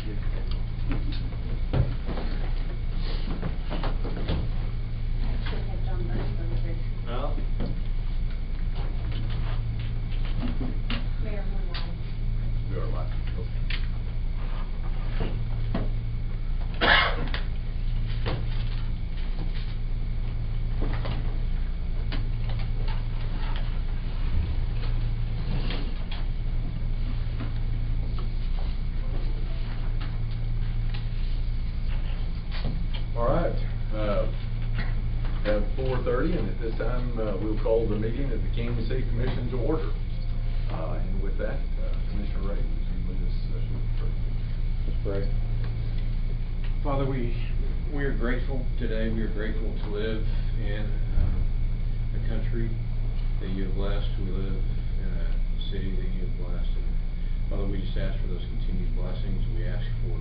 Should have John Burns over here. Well, Mayor Moonlight. We are live. All right. At 4:30, and at this time, we'll call the meeting of the Kansas City Commission to order. And with that, Commissioner Ray, would you lead us short prayer? Let's pray. Father, we are grateful today. We are grateful to live in a country that you have blessed. We live in a city that you have blessed. And Father, we just ask for those continued blessings. We ask for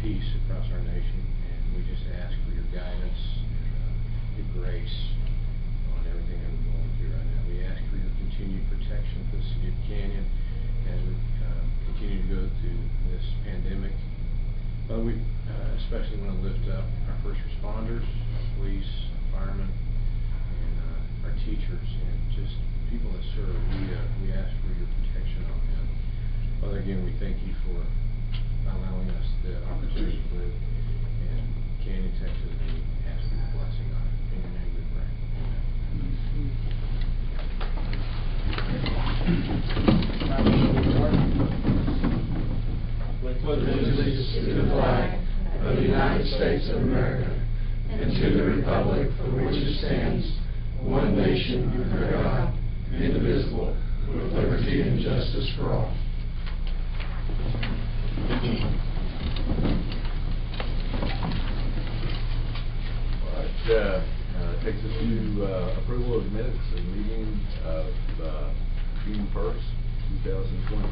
peace across our nation, and we just ask for your guidance and your grace on everything that we're going through right now. We ask for your continued protection for the city of Canyon as we continue to go through this pandemic. But we especially want to lift up our first responders, police, firemen, and our teachers, and just people that serve. We ask for your protection on them. Father, again, we thank you for allowing us the opportunity to live in Canyon, Texas, and we ask for your blessing on it. In your name we pray. Pledge allegiance to the flag of the United States of America and to the republic for which it stands, one nation under God, indivisible, with liberty and justice for all. All right. Takes us to approval of the minutes of the meeting of June 1st, 2020.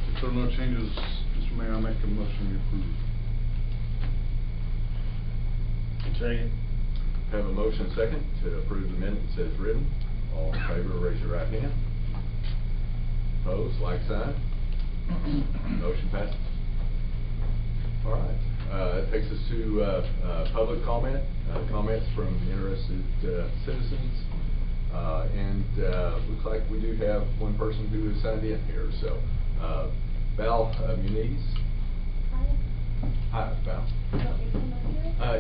If there are no changes, Mr. Mayor, I make a motion to approve. second. Have a motion second to approve the minutes as written. All in favor, raise your right hand. Opposed, like sign. Motion passes. All right. That takes us to public comment, comments from interested citizens. Looks like we do have one person who has signed in here. So, Val Muniz. Hi, Val.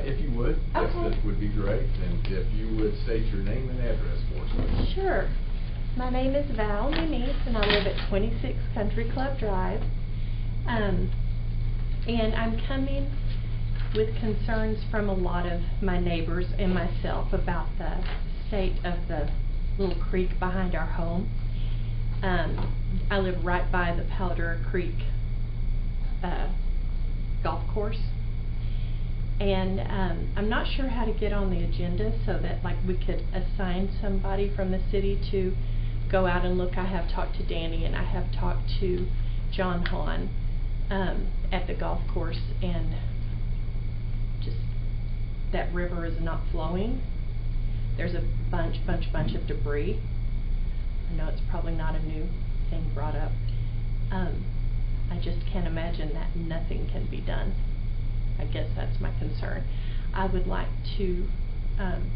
If you would, yes, Okay. that would be great. And if you would state your name and address for us, please. Sure. My name is Val Muniz, and I live at 26 Country Club Drive. And I'm coming with concerns from a lot of my neighbors and myself about the state of the little creek behind our home. I live right by the Powder Creek golf course. And I'm not sure how to get on the agenda so that like we could assign somebody from the city to go out and look. I have talked to Danny and I have talked to John Hahn at the golf course, and just that river is not flowing. There's a bunch of debris. I know it's probably not a new thing brought up. I just can't imagine that nothing can be done. I guess that's my concern. I would like to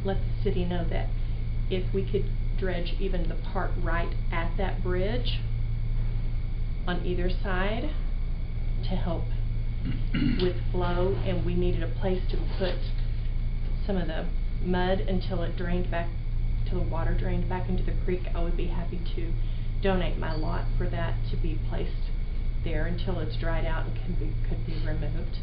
let the city know that if we could dredge even the part right at that bridge on either side to help with flow, and we needed a place to put some of the mud until it drained back, till the water drained back into the creek, I would be happy to donate my lot for that to be placed there until it's dried out and could be removed.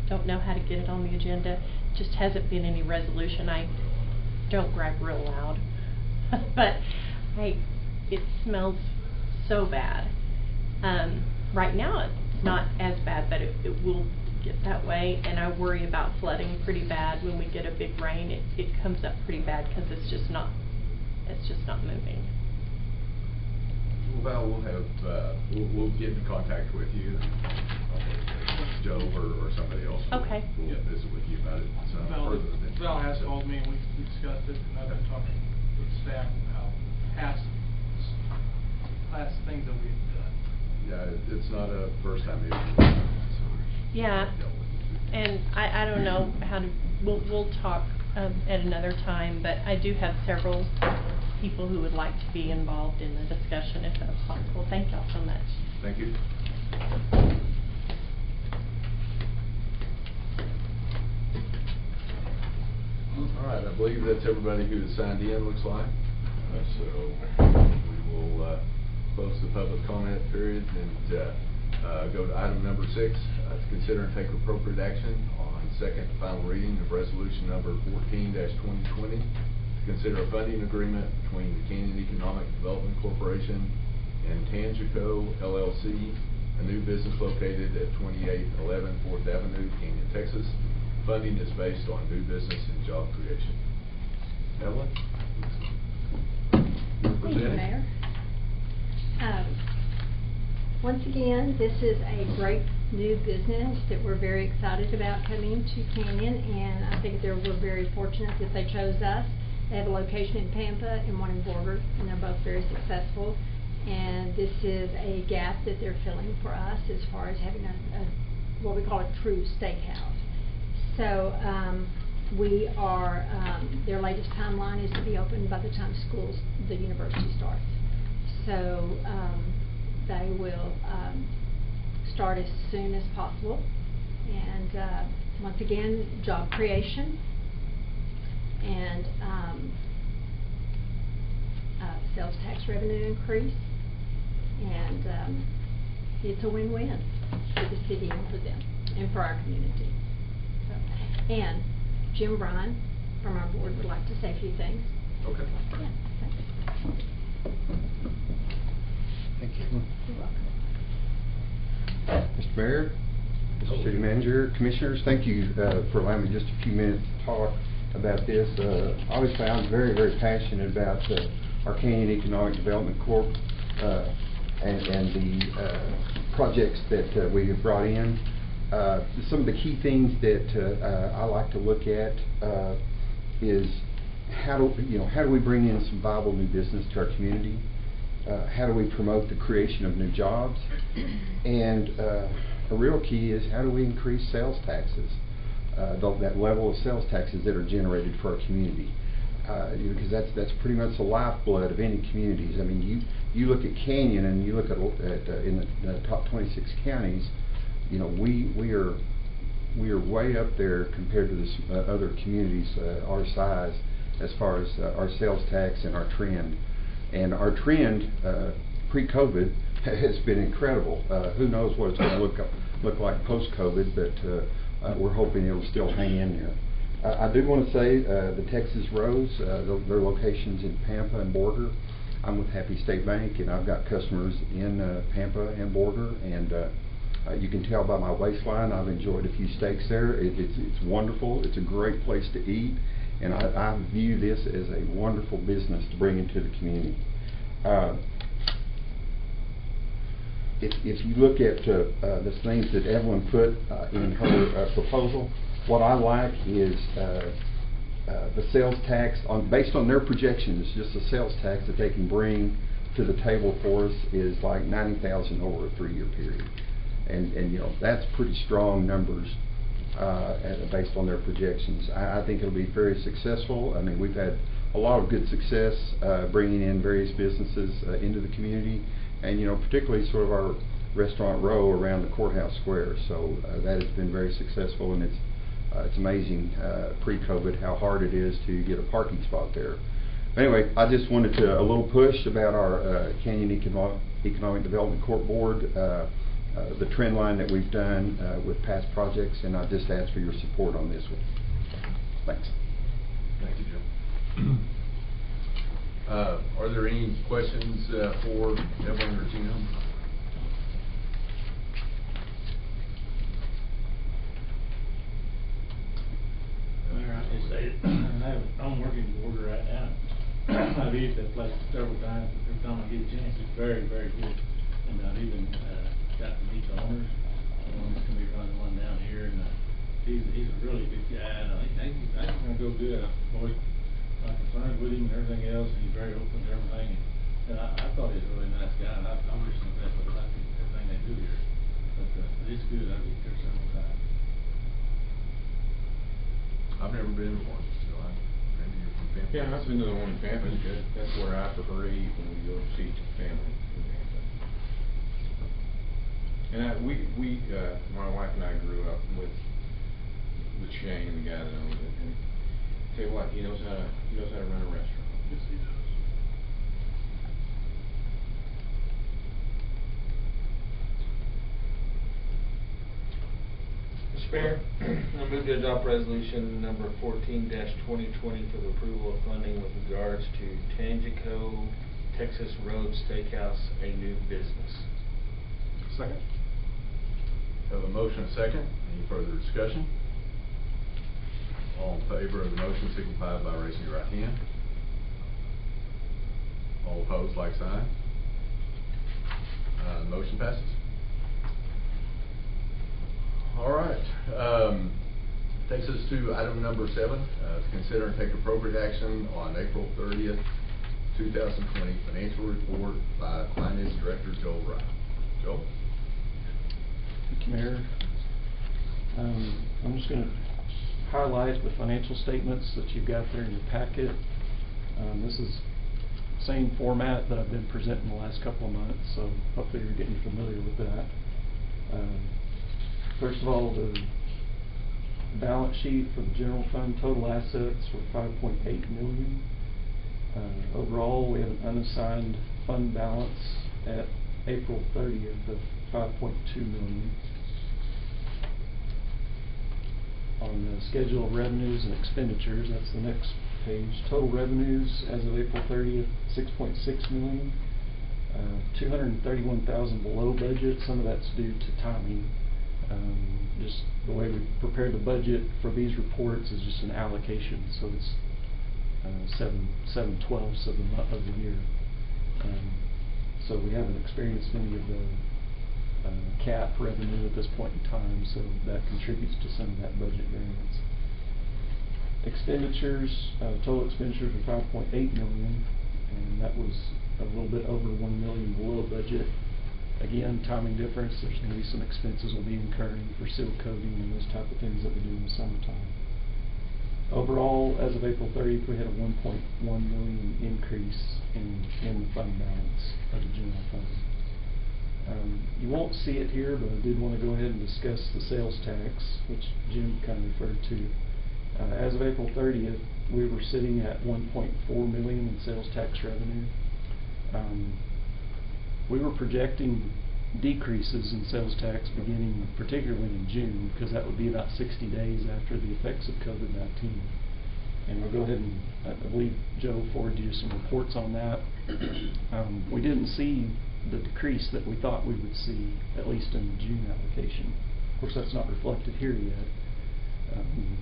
Don't know how to get it on the agenda. Just hasn't been any resolution. I don't gripe real loud, but it smells so bad. Right now it's not as bad, but it will get that way, and I worry about flooding pretty bad when we get a big rain. It comes up pretty bad because it's just not moving. Well, Val, we'll get in contact with you, Joe or somebody else. Okay. We'll visit with you about it. Val Further than has called me and we discussed it, and I've been talking with staff about past things that we've done. Yeah, it's not a first time issue. Yeah, and I don't know how to, we'll talk at another time, but I do have several people who would like to be involved in the discussion if that's possible. Thank y'all so much. Thank you. All right, I believe that's everybody who has signed in, looks like. So we will close the public comment period and go to item number 6, to consider and take appropriate action on second and final reading of resolution number 14-2020, to consider a funding agreement between the Canyon Economic Development Corporation and Tangico LLC, a new business located at 2811 4th Avenue, Canyon, Texas. Funding is based on new business and job creation. Evelyn? Thank you, Mayor. Once again, this is a great new business that we're very excited about coming to Canyon, and I think we're very fortunate that they chose us. They have a location in Pampa and one in Borger, and they're both very successful. And this is a gap that they're filling for us as far as having a what we call a true steakhouse. So we are, their latest timeline is to be open by the time the university starts. So they will start as soon as possible. And once again, job creation and sales tax revenue increase. And it's a win-win for the city and for them and for our community. So, and Jim Bryan from our board would like to say a few things. Okay. Yeah, thanks. Thank you. You're welcome. Mr. Mayor, Mr. City Manager, Commissioners, thank you for allowing me just a few minutes to talk about this. Obviously, I'm very, very passionate about our Canyon Economic Development Corp. And the projects that we have brought in. Some of the key things that I like to look at is how do we bring in some viable new business to our community? How do we promote the creation of new jobs? And a real key is how do we increase sales taxes, that level of sales taxes that are generated for our community. Because that's pretty much the lifeblood of any communities. I mean, you look at Canyon and you look at in the top 26 counties. You know, we are way up there compared to this, other communities our size as far as our sales tax and our trend. And our trend pre-COVID has been incredible. Who knows what it's going to look like post-COVID, but we're hoping it'll still hang in there. I do want to say the Texas Rose, their locations in Pampa and Borger. I'm with Happy State Bank, and I've got customers in Pampa and Borger, and you can tell by my waistline I've enjoyed a few steaks there. It's wonderful. It's a great place to eat, and I view this as a wonderful business to bring into the community. If you look at the things that Evelyn put in her proposal, what I like is the sales tax, based on their projections, just the sales tax that they can bring to the table for us is like $90,000 over a 3-year period. And you know, that's pretty strong numbers based on their projections. I think it'll be very successful. I mean, we've had a lot of good success bringing in various businesses into the community, and you know, particularly sort of our restaurant row around the courthouse square. So that has been very successful, and it's amazing pre-COVID how hard it is to get a parking spot there. Anyway, I just wanted to a little push about our Canyon Economic Development Corp Board, the trend line that we've done with past projects, and I just ask for your support on this one. Thanks. Thank you, Jim. Are there any questions for Evelyn or Jim? Mayor, I can say, I'm working in Borger right now. I've used that place several times. Every time I get a chance, it's very, very good. And I've even got to meet the owners. The one that's going to be running one down here, and he's a really good guy. And I think it's going to go good. my concerns with him and everything else, and he's very open to everything. And I thought he was a really nice guy, and I wish him the best of luck in everything they do here. But it's good, I've been here several times. I've never been to one, so maybe you're from Pampa. Yeah, I've been to the one in Pampa, it's good. That's where I prefer to eat when we go see family in Pampa. And my wife and I grew up with Shane, the guy that owns it, and tell you what, he knows how to run a restaurant. Yes, he does. Mr. Mayor, I move to adopt resolution number 14-2020 for the approval of funding with regards to Tangico Texas Road Steakhouse, a new business. Second. Have a motion and a second. Any further discussion? All in favor of the motion signify by raising your right hand. All opposed, like sign. Motion passes. All right. Takes us to item number 7, to consider and take appropriate action on April 30th, 2020 financial report by Finance Director Joel Wright. Joel? Thank you, Mayor. I'm just going to highlight the financial statements that you've got there in your packet. This is the same format that I've been presenting the last couple of months, so hopefully you're getting familiar with that. First of all, the balance sheet for the general fund, total assets were $5.8 million. Overall, we have an unassigned fund balance at April 30th of $5.2 million. On the schedule of revenues and expenditures, that's the next page. Total revenues as of April 30th, $6.6 million. 231,000 below budget. Some of that's due to timing. Just the way we prepared the budget for these reports is just an allocation, so it's 7/12 of the month of the year. So we haven't experienced any of the cap revenue at this point in time, so that contributes to some of that budget variance. Expenditures, total expenditures were $5.8 million, and that was a little bit over $1 million below budget. Again, timing difference, there's going to be some expenses we'll be incurring for seal coating and those type of things that we do in the summertime. Overall, as of April 30th, we had a $1.1 million increase in the fund balance of the general fund. You won't see it here, but I did want to go ahead and discuss the sales tax, which Jim kind of referred to. As of April 30th, we were sitting at $1.4 million in sales tax revenue. We were projecting decreases in sales tax beginning particularly in June, because that would be about 60 days after the effects of COVID-19. And I'll go ahead and, I believe Joe forwarded you some reports on that. We didn't see the decrease that we thought we would see, at least in the June application. Of course, that's not reflected here yet.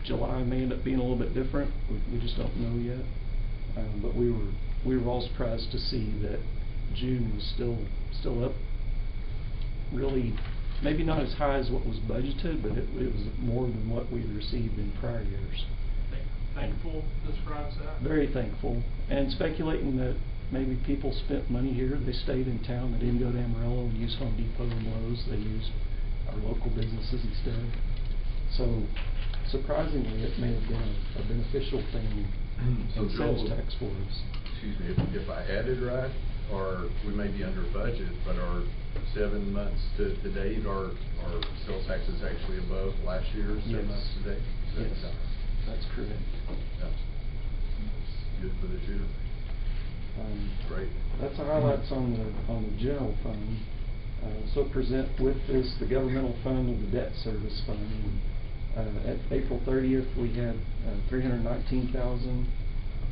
July may end up being a little bit different. We just don't know yet. But we were all surprised to see that June was still up, really maybe not as high as what was budgeted, but it was more than what we had received in prior years. Thankful describes that. Very thankful, and speculating that maybe people spent money here. They stayed in town. They didn't go to Amarillo and use Home Depot and Lowe's. They used our local businesses instead. So surprisingly, it may have been a beneficial thing So in sales Joel, tax for us. Excuse me, if I added right, or we may be under budget, but our 7 months to date, our sales tax is actually above last year's 7 months to date? Yes, that's correct. That's good for this year. Great. That's the highlights on the general fund. So present with this the governmental fund and the debt service fund. At April 30th, we had $319,000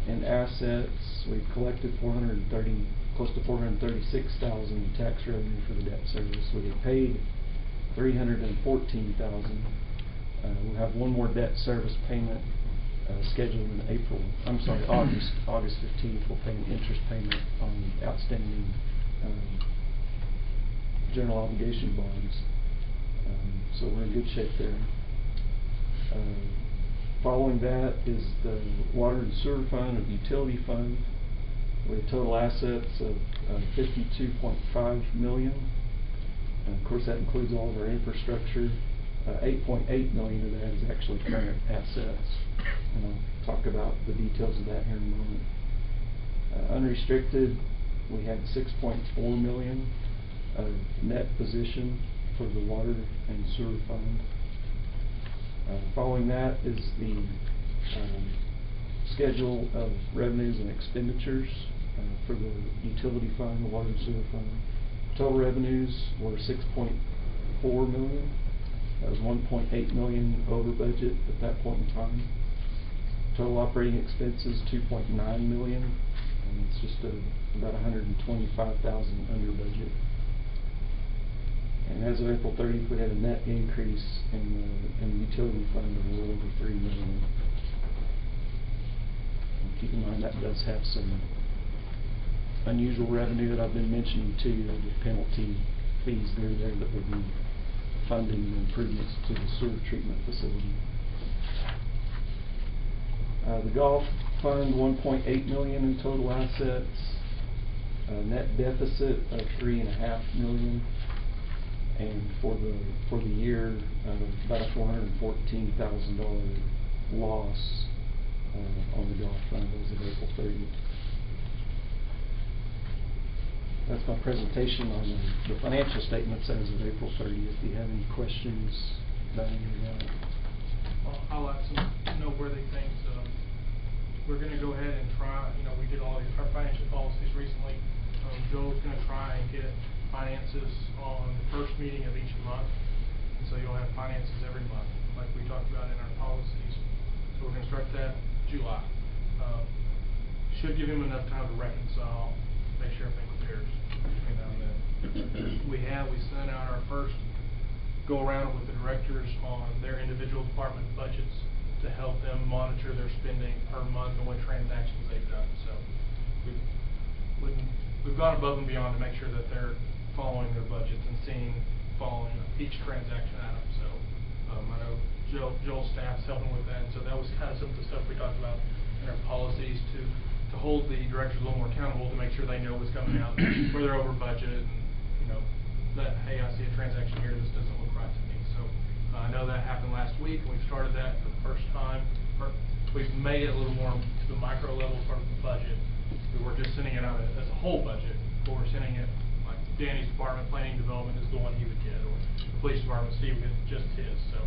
in assets. We've collected close to $436,000 in tax revenue for the debt service. We have paid $314,000. We'll have one more debt service payment scheduled in August 15th. We'll pay an interest payment on outstanding general obligation bonds. So we're in good shape there. Following that is the water and sewer fund or utility fund with total assets of $52.5 million. And of course that includes all of our infrastructure. $8.8 million of that is actually current assets. And I'll talk about the details of that here in a moment. Unrestricted, we had $6.4 million of net position for the water and sewer fund. Following that is the schedule of revenues and expenditures for the utility fund, the water and sewer fund. Total revenues were $6.4 million. That was $1.8 million over budget at that point in time. Total operating expenses $2.9 million, and it's just about $125,000 under budget. And as of April 30th, we had a net increase in the utility fund of a little over $3 million. And keep in mind that does have some unusual revenue that I've been mentioning to you, the penalty fees there that will be funding the improvements to the sewer treatment facility. The golf fund, $1.8 million in total assets. Net deficit of $3.5 million. And for the year, about a $414,000 loss on the golf fund as of April 30th. That's my presentation on the financial statements as of April 30th. Do you have any questions about any of that? I'll highlight some noteworthy things. We're going to go ahead and try, we did all our financial policies recently. Joel's going to try and get finances on the first meeting of each month. And so you'll have finances every month, like we talked about in our policies. So we're going to start that July. Should give him enough time to reconcile, make sure everything clears between now and then. We sent out our first go around with the directors on their individual department budgets to help them monitor their spending per month and what transactions they've done. So we've gone above and beyond to make sure that they're following their budgets and following each transaction item. So I know Joel's staff's helping with that, and so that was kind of some of the stuff we talked about in our policies to hold the directors a little more accountable, to make sure they know what's coming out, where they're over budget, and that, hey, I see a transaction here, this doesn't look right to me. So I know that happened last week, and we've started that for the first time. We've made it a little more to the micro level part of the budget. We were just sending it out as a whole budget, but we're sending it, like Danny's department, planning development is the one he would get, or the police department, Steve would get just his. So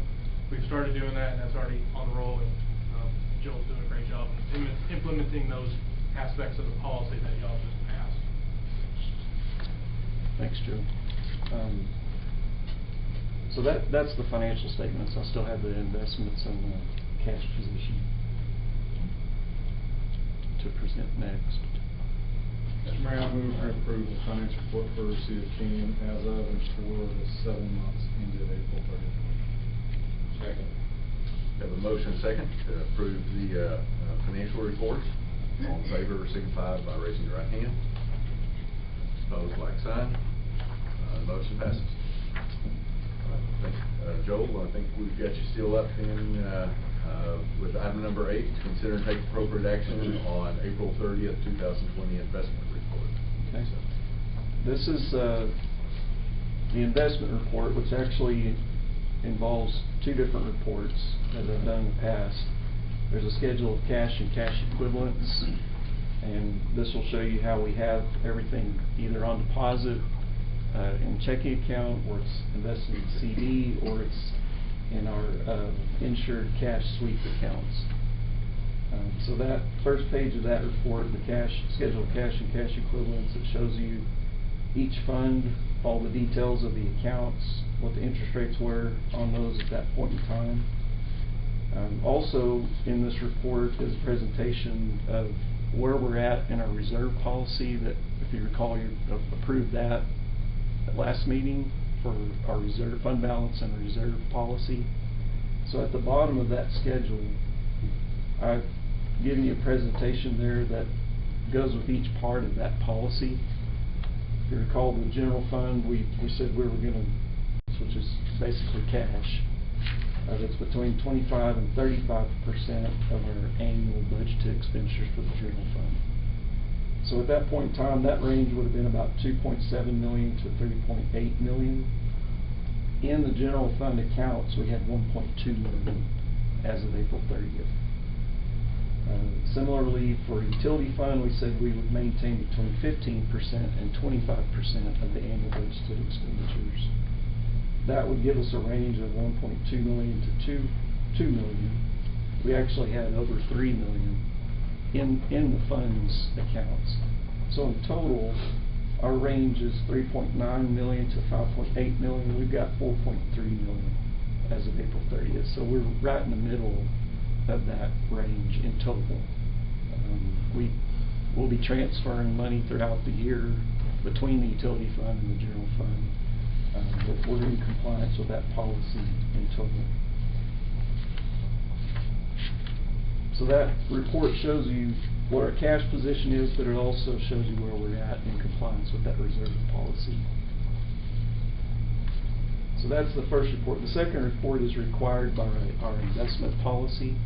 we've started doing that, and that's already on the roll, and Joel's doing a great job in implementing those aspects of the policy that y'all just passed. Thanks, Joe. So that's the financial statements. I still have the investments and the cash position to present next. Mr. Mayor, I move to approve the financial report for the city of Canyon as of and for the 7 months ended April 30th. Second. Have a motion second to approve the financial reports. All in favor signify by raising your right hand. Opposed, like sign. Motion passes. Joel, I think we've got you still up in with item number 8, to consider and take appropriate action on April 30th, 2020 investment report. Okay. This is the investment report, which actually involves 2 different reports as I've done in the past. There's a schedule of cash and cash equivalents, and this will show you how we have everything either on deposit in checking account, or it's invested in CD, or it's in our insured cash sweep accounts. So that first page of that report, the schedule of cash and cash equivalents, it shows you each fund, all the details of the accounts, what the interest rates were on those at that point in time. Also in this report is a presentation of where we're at in our reserve policy that, if you recall, you approved that at last meeting for our reserve fund balance and reserve policy. So at the bottom of that schedule, I've given you a presentation there that goes with each part of that policy. If you recall, the general fund, we said we were going to, which is basically cash, that's between 25 and 35% of our annual budgeted expenditures for the general fund. So at that point in time, that range would have been about 2.7 million to 3.8 million. In the general fund accounts, we had 1.2 million as of April 30th. Similarly, for utility fund, we said we would maintain between 15% and 25% of the annual budgeted expenditures. That would give us a range of 1.2 million to 2 million. We actually had over 3 million in the funds accounts. So in total, our range is 3.9 million to 5.8 million. We've got 4.3 million as of April 30th. So we're right in the middle of that range in total. We will be transferring money throughout the year between the utility fund and the general fund. But we're in compliance with that policy in total. So that report shows you what our cash position is, but it also shows you where we're at in compliance with that reserve policy. So that's the first report. The second report is required by our investment policy.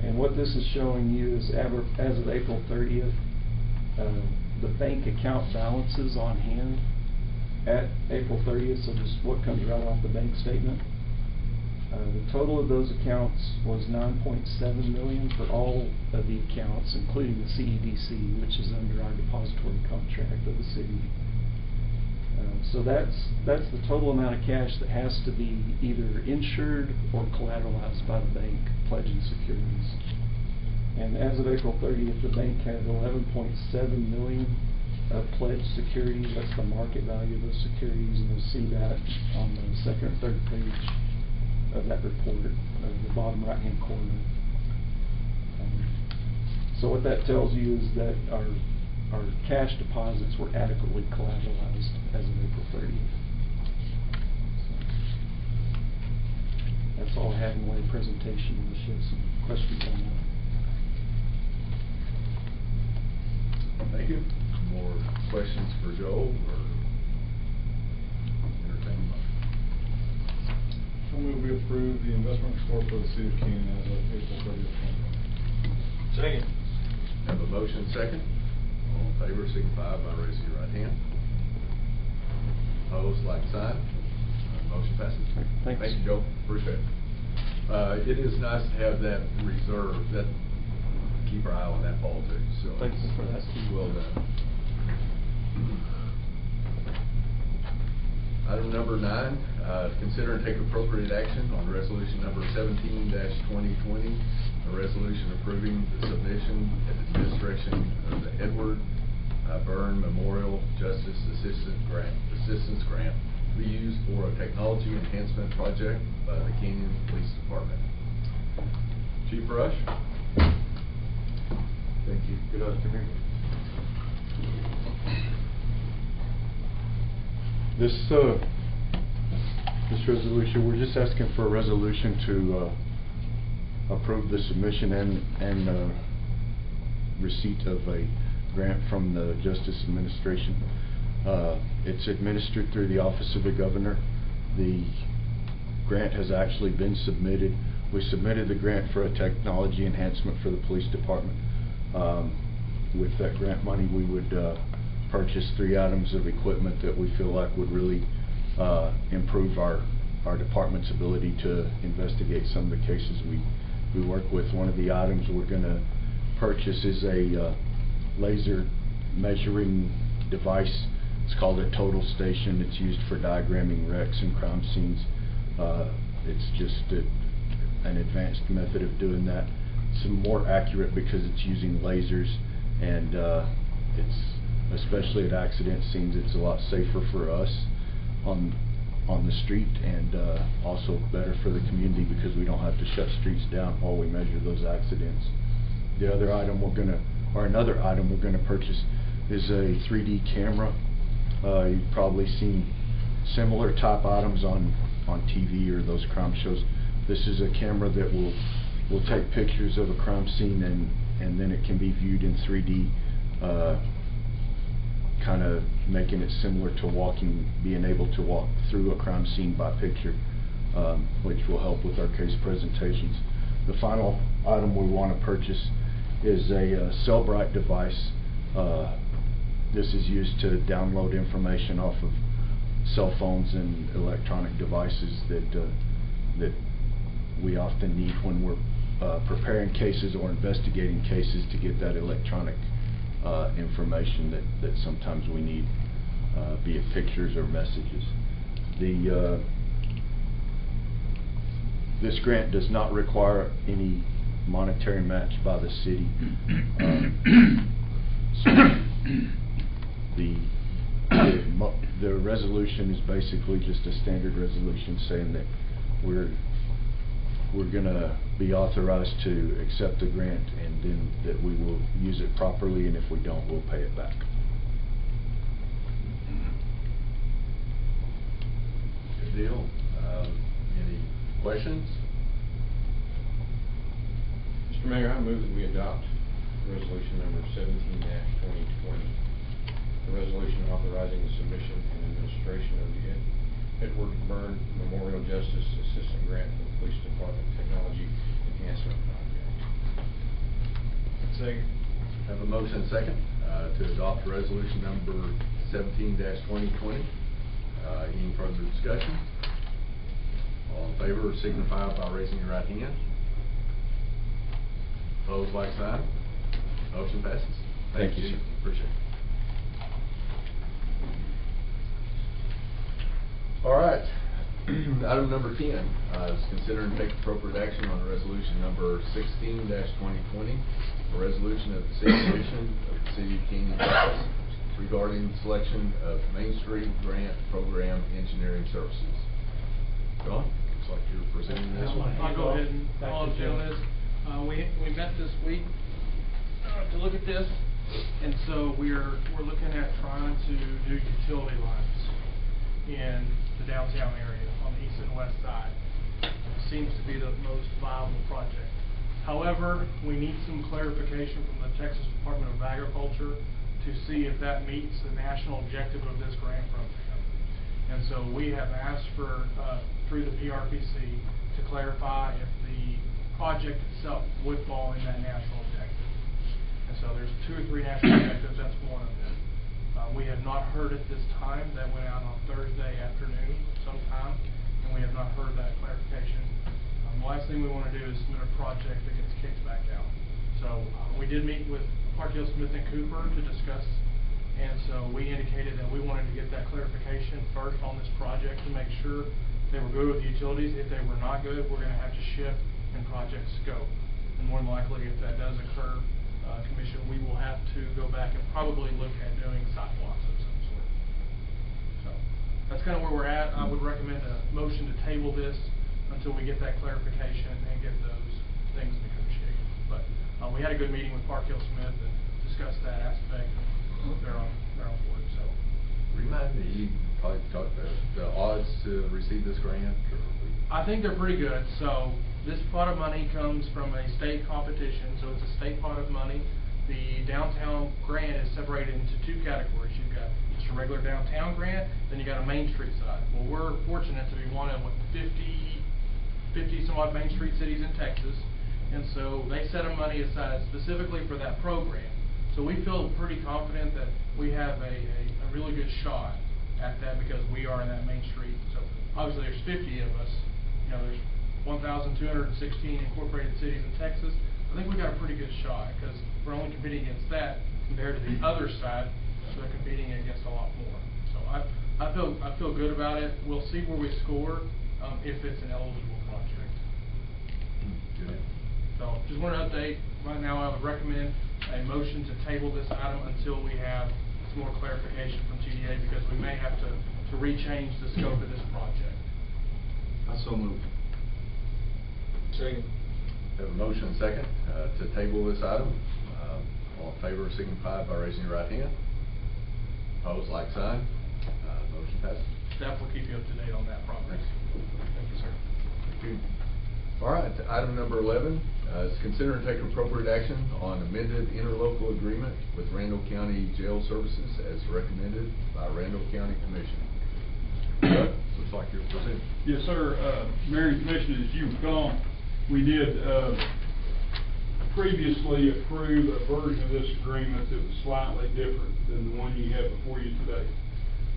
And what this is showing you is as of April 30th, the bank account balances on hand at April 30th, so just what comes right off the bank statement. The total of those accounts was 9.7 million for all of the accounts, including the CEDC, which is under our depository contract of the city. So that's the total amount of cash that has to be either insured or collateralized by the bank pledging securities. And as of April 30th, the bank had 11.7 million of pledged securities. That's the market value of those securities, and you'll see that on the second or third page of that report, the bottom right-hand corner. So what that tells you is that our cash deposits were adequately collateralized as of April 30th. So that's all I have in the way of presentation, unless you have some questions on that. Thank you. More questions for Joel, or entertain a motion? I move we approve the investment report for the city of Canyon as of April 30th. Second. Have a motion second. All in favor, signify by raising your right hand. Opposed, like sign. Motion passes. Thanks. Thank you, Joe. Appreciate it. It is nice to have that reserve. That keep our eye on that ball too. So Thanks for that. Well done. Item number 9, consider and take appropriate action on resolution number 17-2020, a resolution approving the submission and administration of the Edward Byrne Memorial Justice Assistance Grant to be used for a technology enhancement project by the Canyon Police Department. Chief Rush. Thank you. Good afternoon. This resolution, we're just asking for a resolution to approve the submission and receipt of a grant from the Justice Administration. It's administered through the Office of the Governor. The grant has actually been submitted. We submitted the grant for a technology enhancement for the police department. With that grant money, we would purchase 3 items of equipment that we feel like would really improve our department's ability to investigate some of the cases we work with. One of the items we're going to purchase is a laser measuring device. It's called a total station. It's used for diagramming wrecks and crime scenes. It's just an advanced method of doing that. It's more accurate because it's using lasers, and it's, especially at accident scenes, it's a lot safer for us on the street, and also better for the community because we don't have to shut streets down while we measure those accidents. The other item another item we're gonna purchase is a 3D camera. You've probably seen similar type items on TV or those crime shows. This is a camera that will take pictures of a crime scene, and then it can be viewed in 3D, kind of making it similar to being able to walk through a crime scene by picture. which will help with our case presentations. The final item we want to purchase is a Cellbrite device. This is used to download information off of cell phones and electronic devices that we often need when we're preparing cases or investigating cases, to get that electronic information that sometimes we need, be it pictures or messages. This grant does not require any monetary match by the city. So the resolution is basically just a standard resolution saying that we're going to be authorized to accept the grant, and then that we will use it properly, and if we don't, we'll pay it back. Good deal. Any questions? Mr. Mayor, I move that we adopt resolution number 17-2020. The resolution authorizing the submission and administration of the Edward Byrne Memorial Justice Assistant Grant for the Police Department Technology Enhancement Project. Second. Have a motion and second to adopt resolution number 17-2020. Any further discussion? All in favor signify by raising your right hand. Opposed, like sign. Motion passes. Thank you, sir. Appreciate it. All right. Item number 10 is consider and take appropriate action on resolution number 16-2020, a resolution of the City Commission of the City of Canyon, Texas, regarding selection of Main Street Grant Program Engineering Services. John, looks like you're presenting this one. I'll go ahead and do this. We met this week to look at this, and so we're looking at trying to do utility lines in the downtown area on the east and west side. It seems to be the most viable project. However, we need some clarification from the Texas Department of Agriculture to see if that meets the national objective of this grant program. And so we have asked for, through the PRPC, to clarify if the project itself would fall in that national objective. And so there's 2 or 3 national objectives, that's one of them. We have not heard at this time. That went out on Thursday afternoon sometime, and we have not heard that clarification. The last thing we want to do is submit a project that gets kicked back out. So we did meet with Parkhill, Smith & Cooper to discuss, and so we indicated that we wanted to get that clarification first on this project to make sure they were good with the utilities. If they were not good, we're going to have to shift in project scope. And more than likely, if that does occur, Commission, we will have to go back and probably look at doing sidewalks of some sort. So that's kind of where we're at. I would recommend a motion to table this until we get that clarification and get those things negotiated. But we had a good meeting with Parkhill Smith and discussed that aspect. They're on board. So Remind me, you probably talked about the odds to receive this grant? I think they're pretty good. So this pot of money comes from a state competition, so it's a state pot of money. The downtown grant is separated into 2 categories. You've got just a regular downtown grant, then you got a Main Street side. Well, we're fortunate to be one of 50 some odd Main Street cities in Texas, and so they set money aside specifically for that program. So we feel pretty confident that we have a really good shot at that because we are in that Main Street. So obviously there's 50 of us. You know, there's 1,216 incorporated cities in Texas. I think we got a pretty good shot because we're only competing against that compared to the other side, so they're competing against a lot more. So I feel good about it. We'll see where we score if it's an eligible project. Good. So just want to update. Right now, I would recommend a motion to table this item until we have some more clarification from TDA because we may have to rechange the scope of this project. I so move. Second. Have a motion and second to table this item. All in favor signify by raising your right hand. Opposed, like sign. Motion passes. Staff will keep you up to date on that progress. Thank you, sir. Thank you. All right, item number 11 is consider and take appropriate action on amended interlocal agreement with Randall County Jail Services as recommended by Randall County Commission. looks like you're presenting. Yes, sir. Mayor and Commissioners, as you recall, we did previously approve a version of this agreement that was slightly different than the one you have before you today.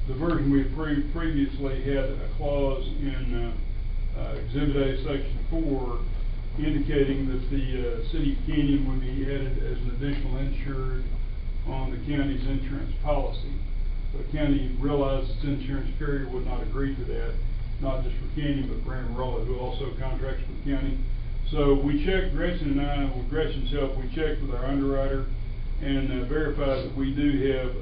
The version we approved previously had a clause in Exhibit A, Section 4, indicating that the City of Canyon would be added as an additional insured on the county's insurance policy. The county realized its insurance carrier would not agree to that, not just for Canyon, but for Amarillo, who also contracts with the county. So we checked, Gretchen and I, with Gretchen's help, we checked with our underwriter and verified that we do have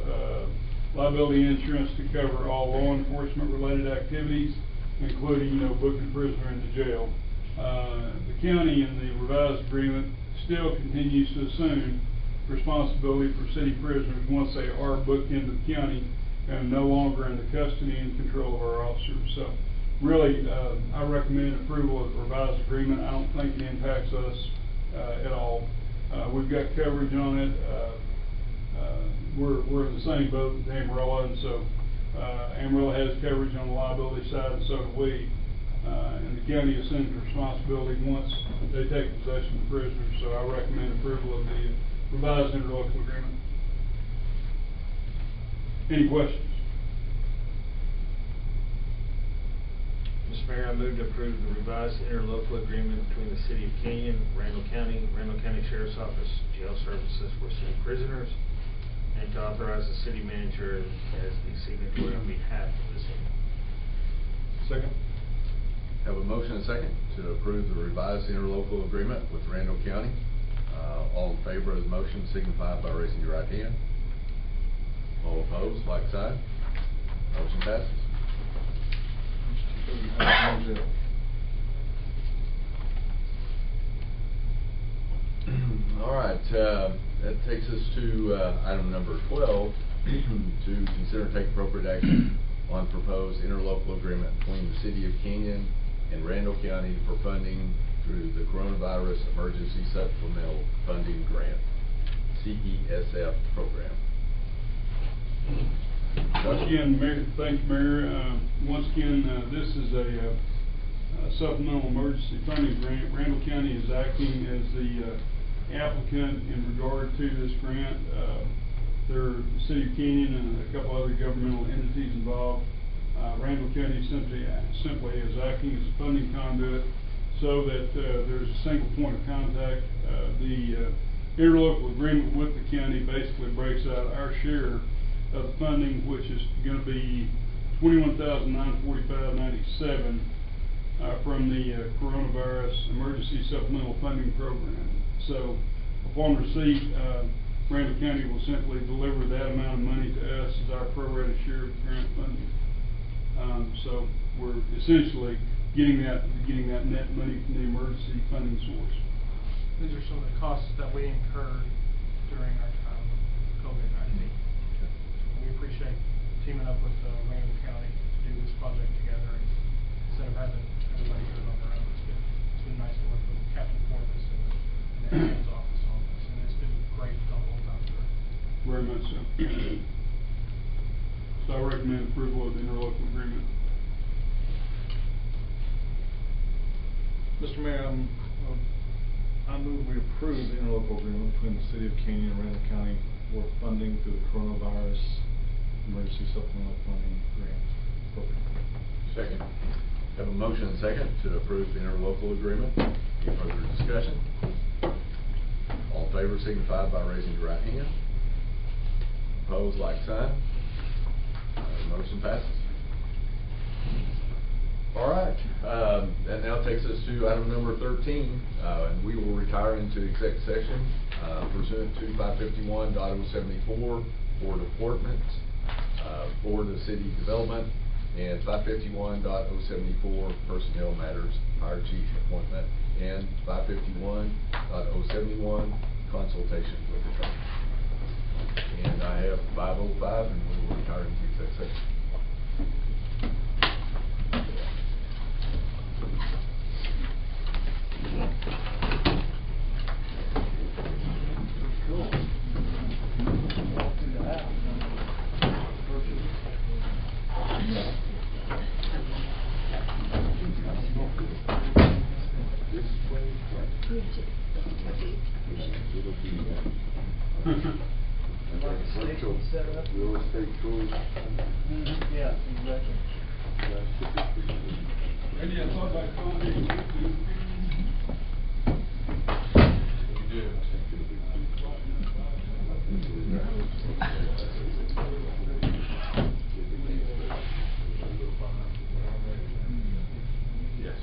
liability insurance to cover all law enforcement related activities, including, booking a prisoner into jail. The county in the revised agreement still continues to assume responsibility for city prisoners once they are booked into the county and no longer in the custody and control of our officers. So really, I recommend approval of the revised agreement. I don't think it impacts us at all. We've got coverage on it. We're in the same boat with Amarillo, and so Amarillo has coverage on the liability side, and so do we. And the county assumes responsibility once they take possession of the prisoners. So I recommend approval of the revised interlocal agreement. Any questions? Mr. Mayor, I move to approve the revised interlocal agreement between the City of Canyon, Randall County Sheriff's Office, Jail Services for City Prisoners, and to authorize the city manager as the signatory on behalf of the city. Second. Have a motion and second to approve the revised interlocal agreement with Randall County. All in favor of the motion signify by raising your right hand. All opposed, like sign. Motion passes. All right, that takes us to item number 12, to consider and take appropriate action on proposed interlocal agreement between the City of Canyon and Randall County for funding through the Coronavirus Emergency Supplemental Funding Grant, CESF program. Once again, Mayor, thank you, Mayor. Once again, this is a supplemental emergency funding grant. Randall County is acting as the applicant in regard to this grant. There are the City of Canyon and a couple other governmental entities involved. Randall County simply is acting as a funding conduit so that there's a single point of contact. The interlocal agreement with the county basically breaks out our share of the funding, which is going to be $21,945.97 from the Coronavirus Emergency Supplemental Funding Program. So upon receipt, Randall County will simply deliver that amount of money to us as our pro-rata share of the grant funding. So we're essentially getting that net money from the emergency funding source. These are some of the costs that we incurred during our time with COVID-19. We appreciate teaming up with Randall County to do this project together, and instead of having everybody do it on their own. It's been nice to work with Captain Forvis and the Admin's office on this, and it's been great the whole time through. Very much so. So I recommend approval of the interlocal agreement. Mr. Mayor, I move we approve the interlocal agreement between the City of Canyon and Randall County for funding through the Coronavirus Emergency Supplemental Funding Grant program. Second. Have a motion and second to approve the interlocal agreement. Any further discussion? All in favor signify by raising your right hand. Opposed, like sign. Motion passes. All right, that now takes us to item number 13, and we will retire into executive session pursuant to 551.074, Board of Appointments, Board of City Development, and 551.074, Personnel Matters, Fire Chief Appointment, and 551.071, Consultation with Attorney. And I have 5:05, and we will retire into executive session. Real estate tools. Yeah, exactly. Randy, I thought I'd call you. Yes.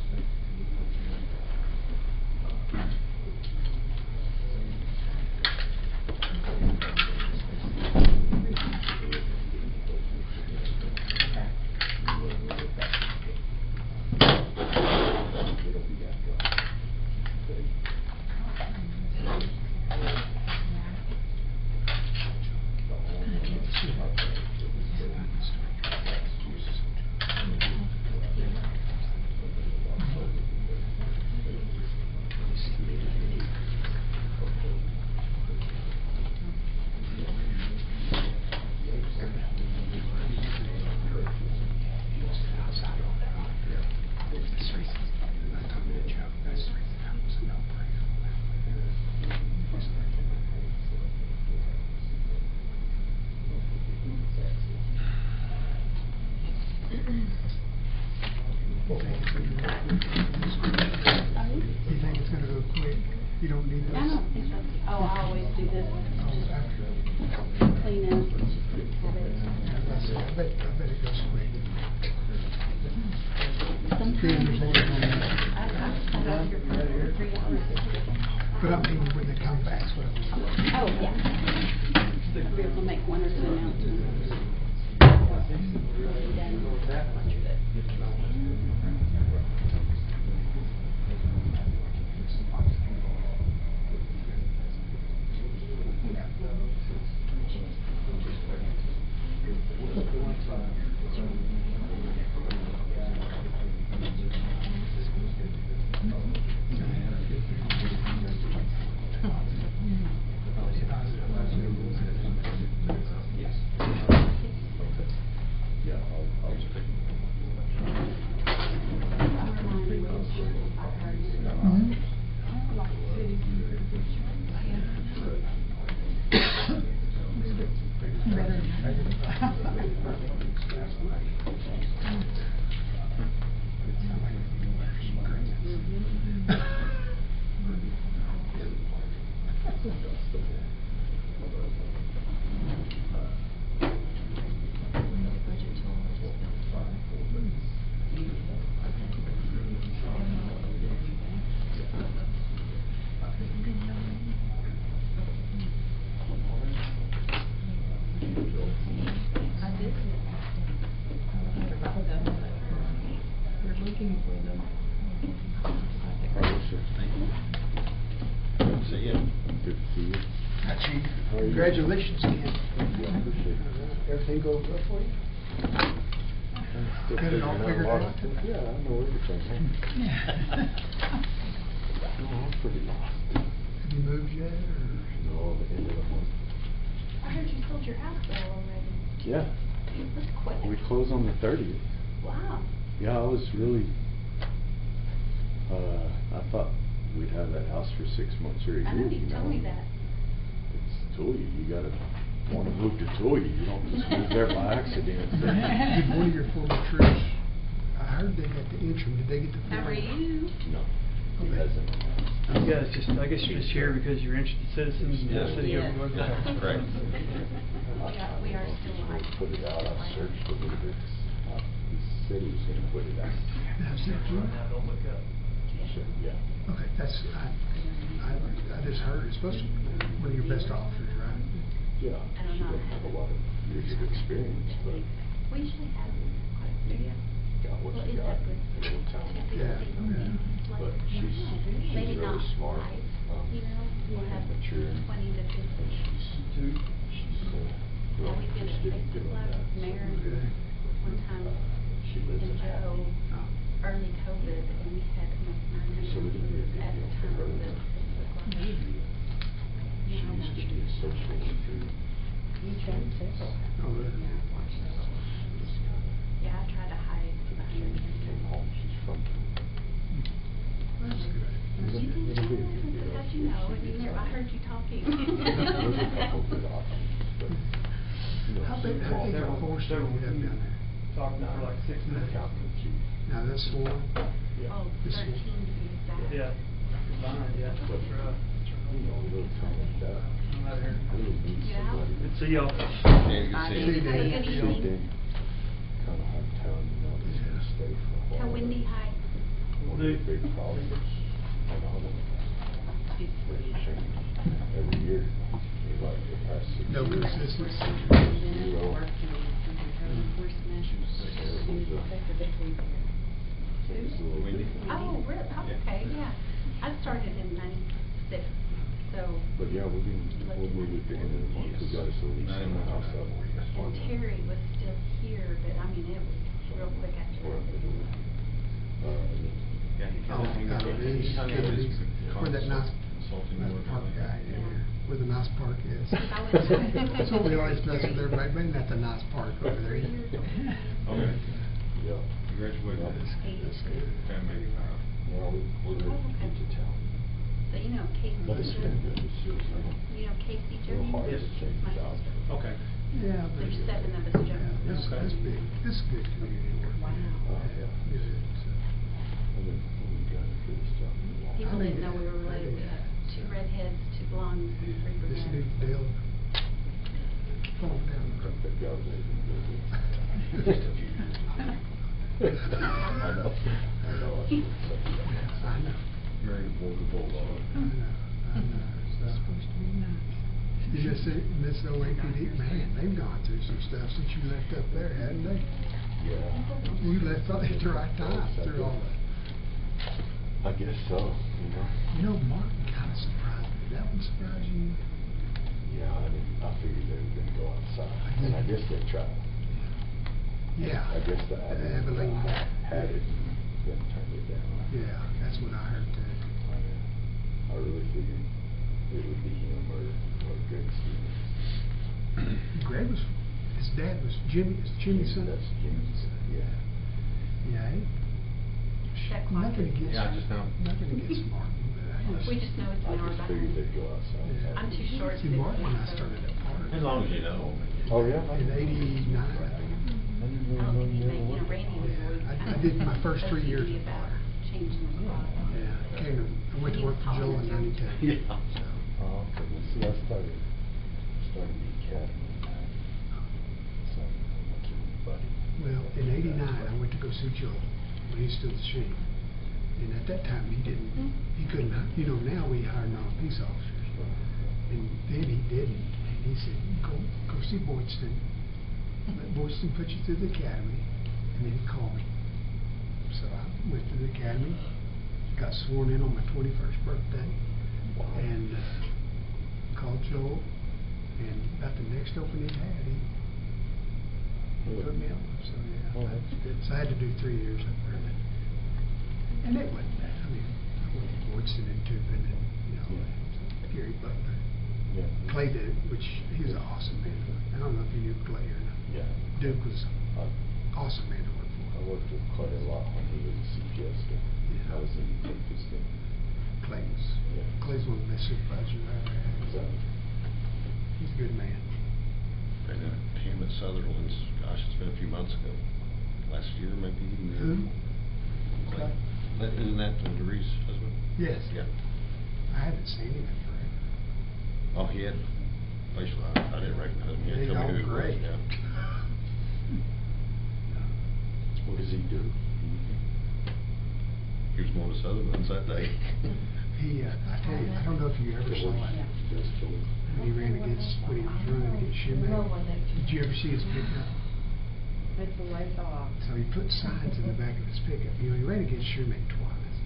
You think it's gonna go quick? You don't need this? I don't think so. Oh, I always do this, just clean up, have it. I bet it goes quick. Sometimes, I've sat out here for 3 hours. But I mean, when they come back, that's what I mean. Oh, yeah. I'll be able to make 1 or 2 announcements. Congratulations, Ken. Everything goes well for you? Got it all figured out? Yeah, I know everything. No, I'm pretty lost. Have you moved yet, or? No, the end of the month. I heard you sold your house there already. Yeah. That's quick. We close on the 30th. Wow. Yeah, I was really, I thought we'd have that house for 6 months or a year. I know, you told me that. It's Tulia, you gotta wanna move to Tulia, you don't just move there by accident. Did one of your former troops, I heard they got the interim, did they get the? How are you? No, he Okay. hasn't. Yeah, it's just, I guess you're just here because you're interested citizens in the city of Yes. North That's correct. Yeah, we are still like. Put it out, I searched a little bit, he said he was gonna put it out. That's it, Jim? Don't look up. Yeah. Okay, that's, I just heard, it's supposed to be one of your best officers, right? Yeah, I don't she know. doesn't have a lot of years of experience, but We usually have quite a few. got what Well, she is got, that good? a little talent. Yeah, yeah. But she's Maybe really not smart, life, you know, we'll have mature. 20 to 50. She's Yeah, we did a Facebook Live with Mayor one time She lives in in Joe, early COVID, and we had like 900 So it'd be a good at the deal for time her of the to- Facebook Live. She used to be a social worker. You've done several. Oh, really? Yeah, I've watched those. Yeah, I tried to hide behind her. Came home, she's from. That's good. You did It'll be a too? good deal. How'd you you know, I heard you talking. How big a force do you have down there? Talking for like 6 minutes. Now, that's one. Oh, This 13 one. to be exact. Yeah, combined, yeah, that's right. I'm out here. Yeah. Good to see y'all. Bye. See you, Have a Dan. good evening. Kind of hard telling, you know, this is gonna stay for a while. Tell Wendy hi. One of the big problems, and all of it, every year, like the past 6 years. No consistency. Zero. Oh, really? Oh, okay, yeah. I started in '96, so. But yeah, we'll move it beginning of the month, we got us a lease in the house up. And Terry was still here, but I mean, it was real quick after We're up that. to do it. Oh, out of these, where that nice, that park guy, where the nice park is. That's what we always mess with everybody, bring that the nice park over there. Okay. Yeah. Congratulations. That's good. Family. Yeah, we're ready to get to town. So you know Casey, But it's been good, it's just, you know Casey real Jones? hard to change My the job. sister. Okay. Yeah. but- There's 7 of us, Yeah, Jones. this is big, this is good community work. Wow. Yeah. Good, so. We've got it for this job. People I mean, didn't know we were related. We had 2 redheads, 2 blondes, and 3 This brunettes. new deal. Fall down the road. That job is just a few years. I know. I know. Very vulnerable, I know. So. Supposed to be nice. You just say, Miss OAPD, man, they've gone through some stuff since you left up there, hadn't they? Yeah. You left at the right time through all that. I guess so, you know. You know, Martin kind of surprised me. That one surprised you? Yeah, I figured they were gonna go outside, and I guess they tried. Yeah. I guess the Abilene. had it and then turned it down. Yeah, that's what I heard too. I really figured it would be him or Greg Stevens. Greg was, his dad was Jimmy's son? That's Jimmy's son, yeah. Yeah, Check nothing closet. against. Yeah, I just know. Nothing against Martin, but I just. We just know it's I an hour just behind. figured they'd go outside. Yeah. I'm too short See, to Martin and I so- started at Park. As long as you know. Oh, yeah? In '89, I think. I don't think he made, you know, Randy was always Yeah, kind I of did my first 3 years OCD at about Park. changing the product. Yeah, I went to work for Joel in '92. Yeah. So, Oh, okay, well, see, I started the academy in so my kid buddy. well, in '89, I went to go see Joel when he stood the sheep. And at that time, he couldn't, you know, now we hire non-peace officers. And then he didn't. And he said, go see Boydston. Let Boydston put you through the academy. And then he called me. So I went to the academy, got sworn in on my 21st birthday. And called Joel. And about the next opening he had, he put me on. So, yeah. Well, that's good. So I had to do 3 years up there. And it wasn't bad. I mean, I went to Boydston and Tupin and, you know, Gary Butler. Yeah. Clay Duke, which he was an awesome man. I don't know if you knew Clay or not. Yeah. Duke was I awesome man to work I for. worked with Clay a lot when he was a CPS guy. Yeah. I was in Memphis then. Clay's one of the best supervisors I ever had. So, He's a good man. And him at Sutherland's, gosh, it's been a few months ago, last year maybe even. Who? Clay? Isn't that Doree's husband? Yes. Yeah. I haven't seen him in forever. Oh, he had facial, I didn't recognize him. He had He's told me all who it was, gray. yeah. what does he do? He was going to Sutherland's that day. He, I tell you, I don't know if you ever saw it. Just to When he ran against, when he was running against Shimon. Did you ever see his pickup? It's a ways off. So he put signs in the back of his pickup. You know, he ran against Sherman twice.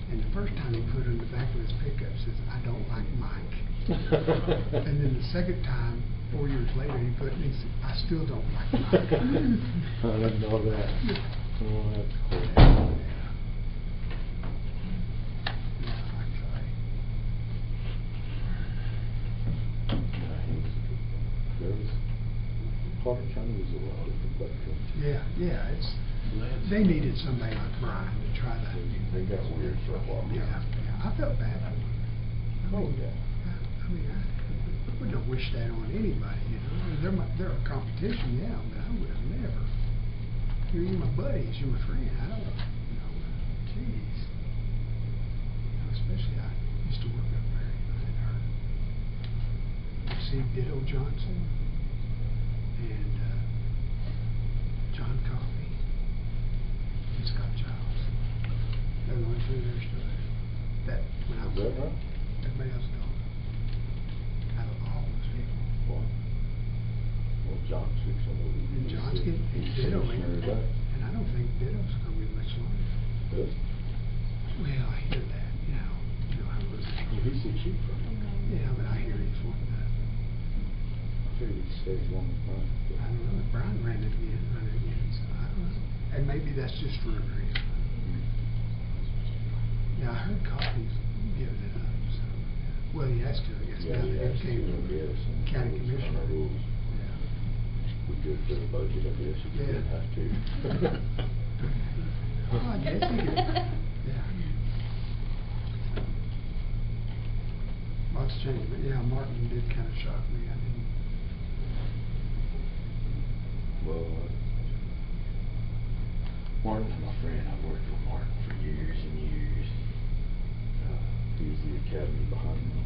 And the first time he put it in the back of his pickup says, I don't like Mike. And then the second time, 4 years later, he put, he said, I still don't like Mike. I didn't know that. Oh, that's cool. Yeah. Yeah, I like Clay. There was, Clark County was a lot of veterans. Yeah, it's, they needed somebody like Brian to try to. They got weird for a while. Yeah, I felt bad for him. I Oh, yeah. I mean, we don't wish that on anybody, you know. They're a competition, yeah, but I would have never. You're my buddies, you're my friend. I don't, you know, geez. You know, especially I used to work up there, you know, at her. See Ditto Johnson and John Coffey and Scott Giles. They're the ones who are still there. That when I was Is that right? everybody else gone. Out of all those people. Well, John's fixing to leave. And John's getting, and Ditto ain't, and I don't think Ditto's gonna be much longer. Good. Well, I hear that, you know how it goes. Well, he's the chief, right? Yeah, but I hear he's wanting to, I figured he'd stay as long as Brian. I don't know, Brian ran it again, so I don't know. And maybe that's just rumor, you know. Yeah, I heard Coffey's giving it up, so, yeah. Well, he has to, I guess, Yeah, now he that has he became to, yes, and county rules, commissioner. rules. Yeah. We're good for the budget, I guess, if you Yeah. didn't have to. Well, I guess he could, yeah. Lots changed, but yeah, Martin did kind of shock me, I didn't. Well, Martin's my friend. I've worked with Martin for years and years. He was the academy behind me.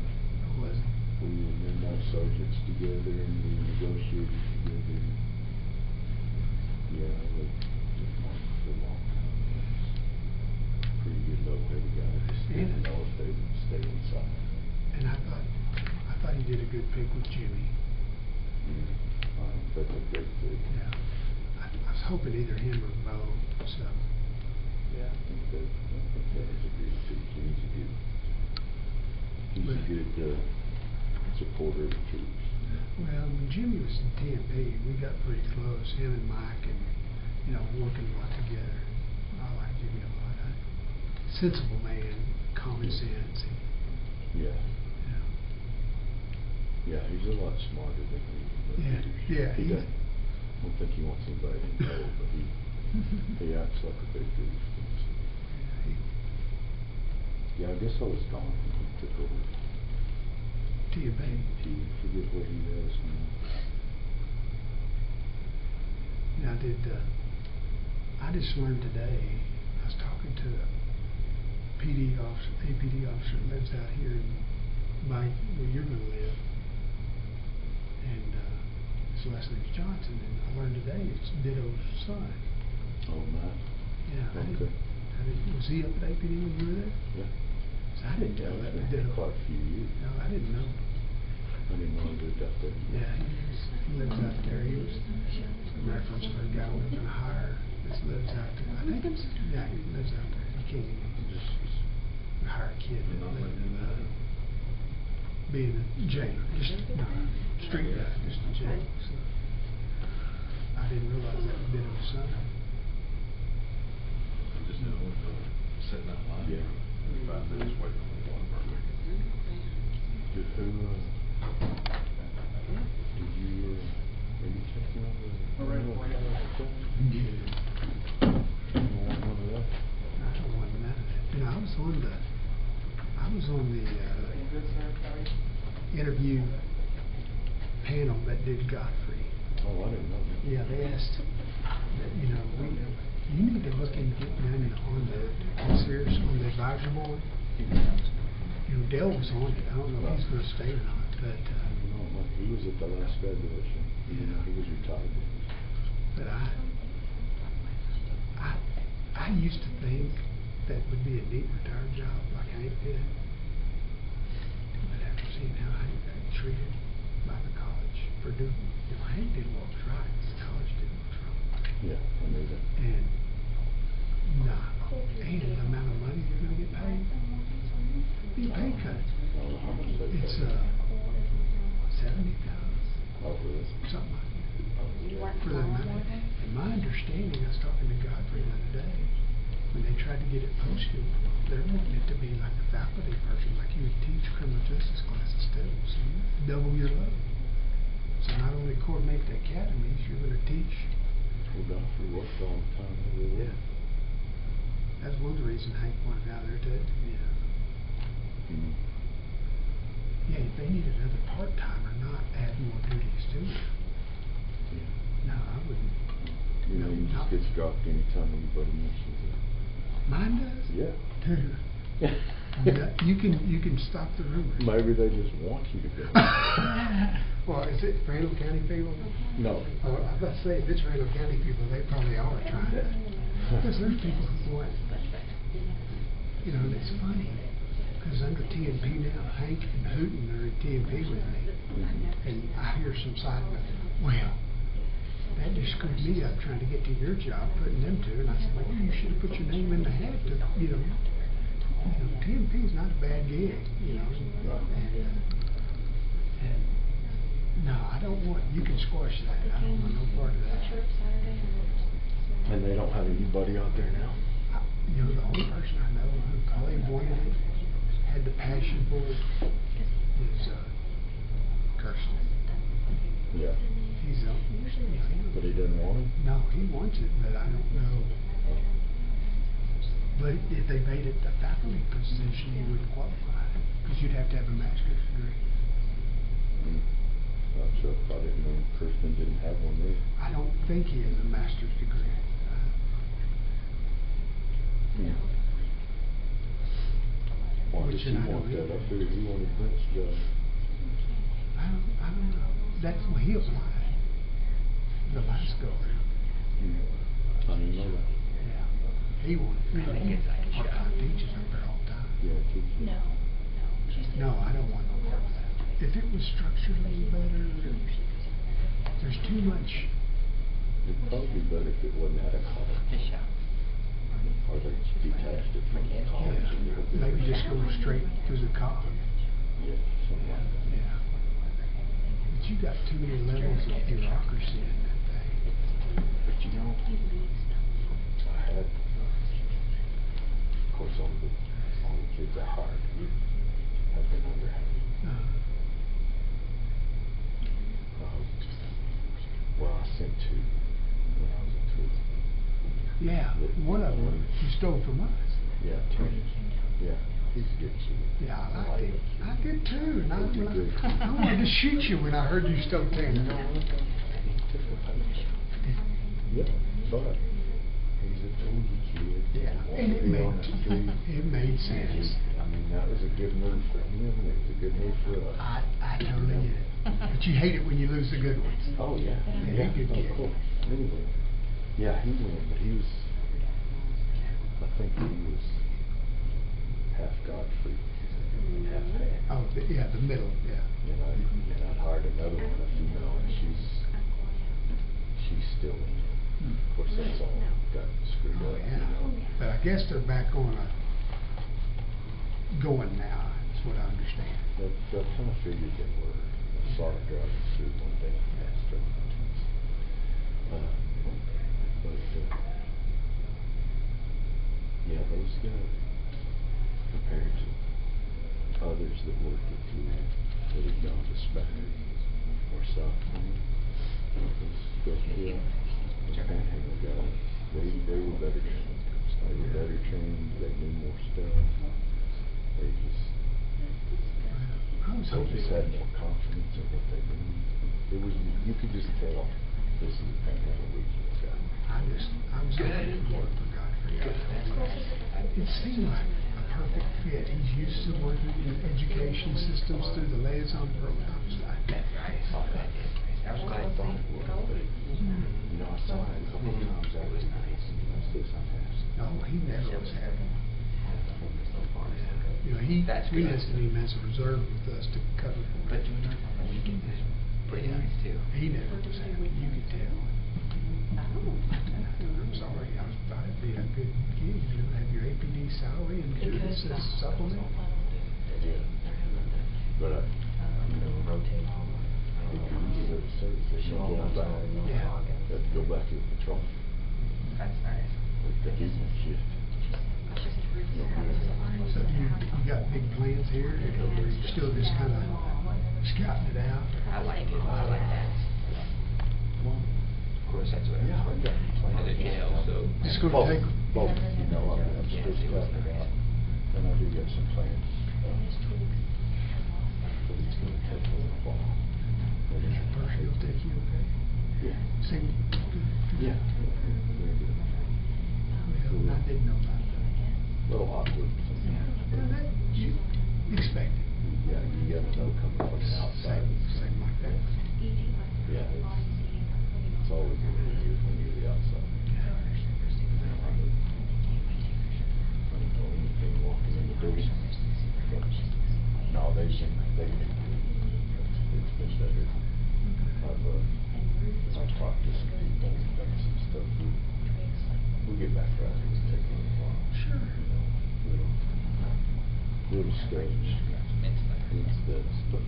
Who was he? We were midnight sergeants together and we negotiated together. Yeah, I worked with Martin for a long time. Pretty good level-headed guy. Just didn't know if they would stay inside. And I thought he did a good pick with Jimmy. That's a great pick. Yeah. I was hoping either him or Bo, so. Yeah, I think that was a good pick. He's a good supporter of the troops. Well, when Jimmy was in TMP, we got pretty close, him and Mike, and, you know, working a lot together. I like Jimmy a lot. Sensible man, common sense. Yeah. Yeah. Yeah, he's a lot smarter than me. Yeah, He he's- doesn't, I don't think he wants anybody to know, but he acts like a big dude. Yeah, I guess I was gone when he took over. TMP. Forget what he does now. Now, I just learned today, I was talking to a APD officer that lives out here by where you're gonna live. And, his last name's Johnson, and I learned today it's Ditto's son. Oh, Matt? Yeah, Okay. was he up at APD when you were there? Yeah. So I didn't know that, It's but been Ditto. quite a few years. No, I didn't know. I didn't know he lived out there. Yeah, he lives out there. He was a reference for a guy we're gonna hire that lives out there. I think it's, yeah, he lives out there. He can't even hire a kid that lives being a jailer, just, street guy, just a jailer, so. I didn't realize that was Ditto's son. I just know, sitting that line. Yeah. Every 5 minutes waiting on the one burger. Did you, are you checking on the? We're ready for you. You want one of that? I don't want none of that. You know, I was on the Good, sir, Cody? interview panel that did Godfrey. Oh, I didn't know that. Yeah, they asked that, you know, you need to look into getting on the advisory board. You know, Dale was on it. I don't know if he's gonna stay or not, but, I don't know, he was at the last graduation. Yeah. He was retired. but I used to think that would be a neat retired job, like Hank did. But after seeing how Hank got treated by the college for doing, you know, Hank did what was right, the college did what was wrong. Yeah, I knew that. And, and the amount of money they're gonna get paid, be a pay cut. I don't know how much they It's, paid. 70,000, Oh, really? something like that, for that money. And my understanding, I was talking to Godfrey the other day, when they tried to get it posted, they're wanting it to be like a faculty person, like you would teach criminal justice classes too, so you double your load. So not only coordinate the academies, you're gonna teach. Well, Godfrey worked all the time over there. That's one of the reasons Hank wanted out there too, yeah. Mm-hmm. Yeah, if they need another part-timer, not add more duties to it. No, I wouldn't. You know, he just gets dropped anytime anybody mentions it. Mine does? Yeah. Dude. You can stop the rumors. Maybe they just want you to go. Well, is it Randall County people? No. Oh, I was about to say, if it's Randall County people, they probably are trying to. Because there's people who want, you know, and it's funny, because under TNP now, Hank and Hooten are at TNP with me. And I hear some side of it, well, that just screwed me up trying to get to your job, putting them to. And I said, well, you should have put your name in the hat to, you know, TNP is not a bad gig, you know. And no, I don't want, you can squash that. I don't want no part of that. And they don't have anybody out there now? You know, the only person I know who probably wanted it, had the passion for it, is Kirsten. Yeah. He's But he doesn't want it? No, he wants it, but I don't know. But if they made it a faculty position, he wouldn't qualify, because you'd have to have a master's degree. Not sure. I didn't know Kirsten didn't have one there. I don't think he has a master's degree. Why Which does he I want don't that? either. I figured he wanted Brent's job. I don't know. That's when he applied. The last go around. I didn't know that. Yeah. He wanted part-time teachers up there all the time. Yeah, teacher. No, I don't want no part of that. If it was structurally better, there's too much. It'd probably be better if it wasn't at a college. Or they detached it from the college. a little bit. Maybe just go straight to the cop. Yeah, something like that. Yeah. But you got too many levels of bureaucracy in that thing. But you know, I had, of course, all the kids I hired have been underhanded. Well, I sent two when I was in school. Yeah, one of them you stole from us. Yeah, Tony. Yeah, he's a good kid. Yeah, I liked him. I did too. And I He did good. wanted to shoot you when I heard you stole Tanner. Yeah, but he's a Tony kid. Yeah, and Wanted to be on the street. it made sense. I mean, that was a good move for him, and it was a good move for us. I totally get it. But you hate it when you lose the good ones. Oh, yeah. Yeah, he good kid. Of course. Anyway, yeah, he went, but he was, I think he was half Godfrey and half Hank. Oh, yeah, the middle, yeah. And I'd hired another one, a female, and she's still in it. Of course, that's all got screwed Oh, up, yeah. you know. But I guess they're back on going now, is what I understand. I kind of figured they were. I saw her driving through one day past her. Yeah, those guys, compared to others that worked at Fluid, that had gone to Spain or South Point, the Panhandle guys, they were better trained. They were better trained, they knew more stuff. They just, I was they hoping. just had more confidence in what they knew. It was, you could just tell, this is a Panhandle regional guy. I was hoping to work for Godfrey. It seemed like a perfect fit. He's used to working in education systems through the liaison programs. I thought it was, but, you know, I saw it a couple of times out there. That's this I'm asking. No, he never was happy. You know, he listed him as a reserve with us to cover for it. But pretty nice too. He never was happy, you could tell. I'm sorry, I thought it'd be a good gig, you know, have your APD salary and do this as a supplement. Yeah. But you know, rotate. Service, they go back. Yeah. Have to go back to the patrol. That's nice. The evening shift. So you got big plans here, or you're still just kind of scouting it out? I like it. I like that. Well, Of course, that's what yeah, I've got plans. You know, so. It's gonna take. Both, you know, I'm still scouting it out, and I do get some plans. but it's gonna take a little while. That person will take you, okay? Yeah. Same. Yeah. Very good. Well, I didn't know about that. A little awkward sometimes. Well, that, you expect it. Yeah, you gotta know coming from the outside. Same like that. Yeah, it's always a little weird when you're the outside. I don't know anything walking in the door. No, they've been good. It's been better. I've talked to some people, done some stuff. We'll get back right. It's taking a while. Sure. Little strange. It's this, but.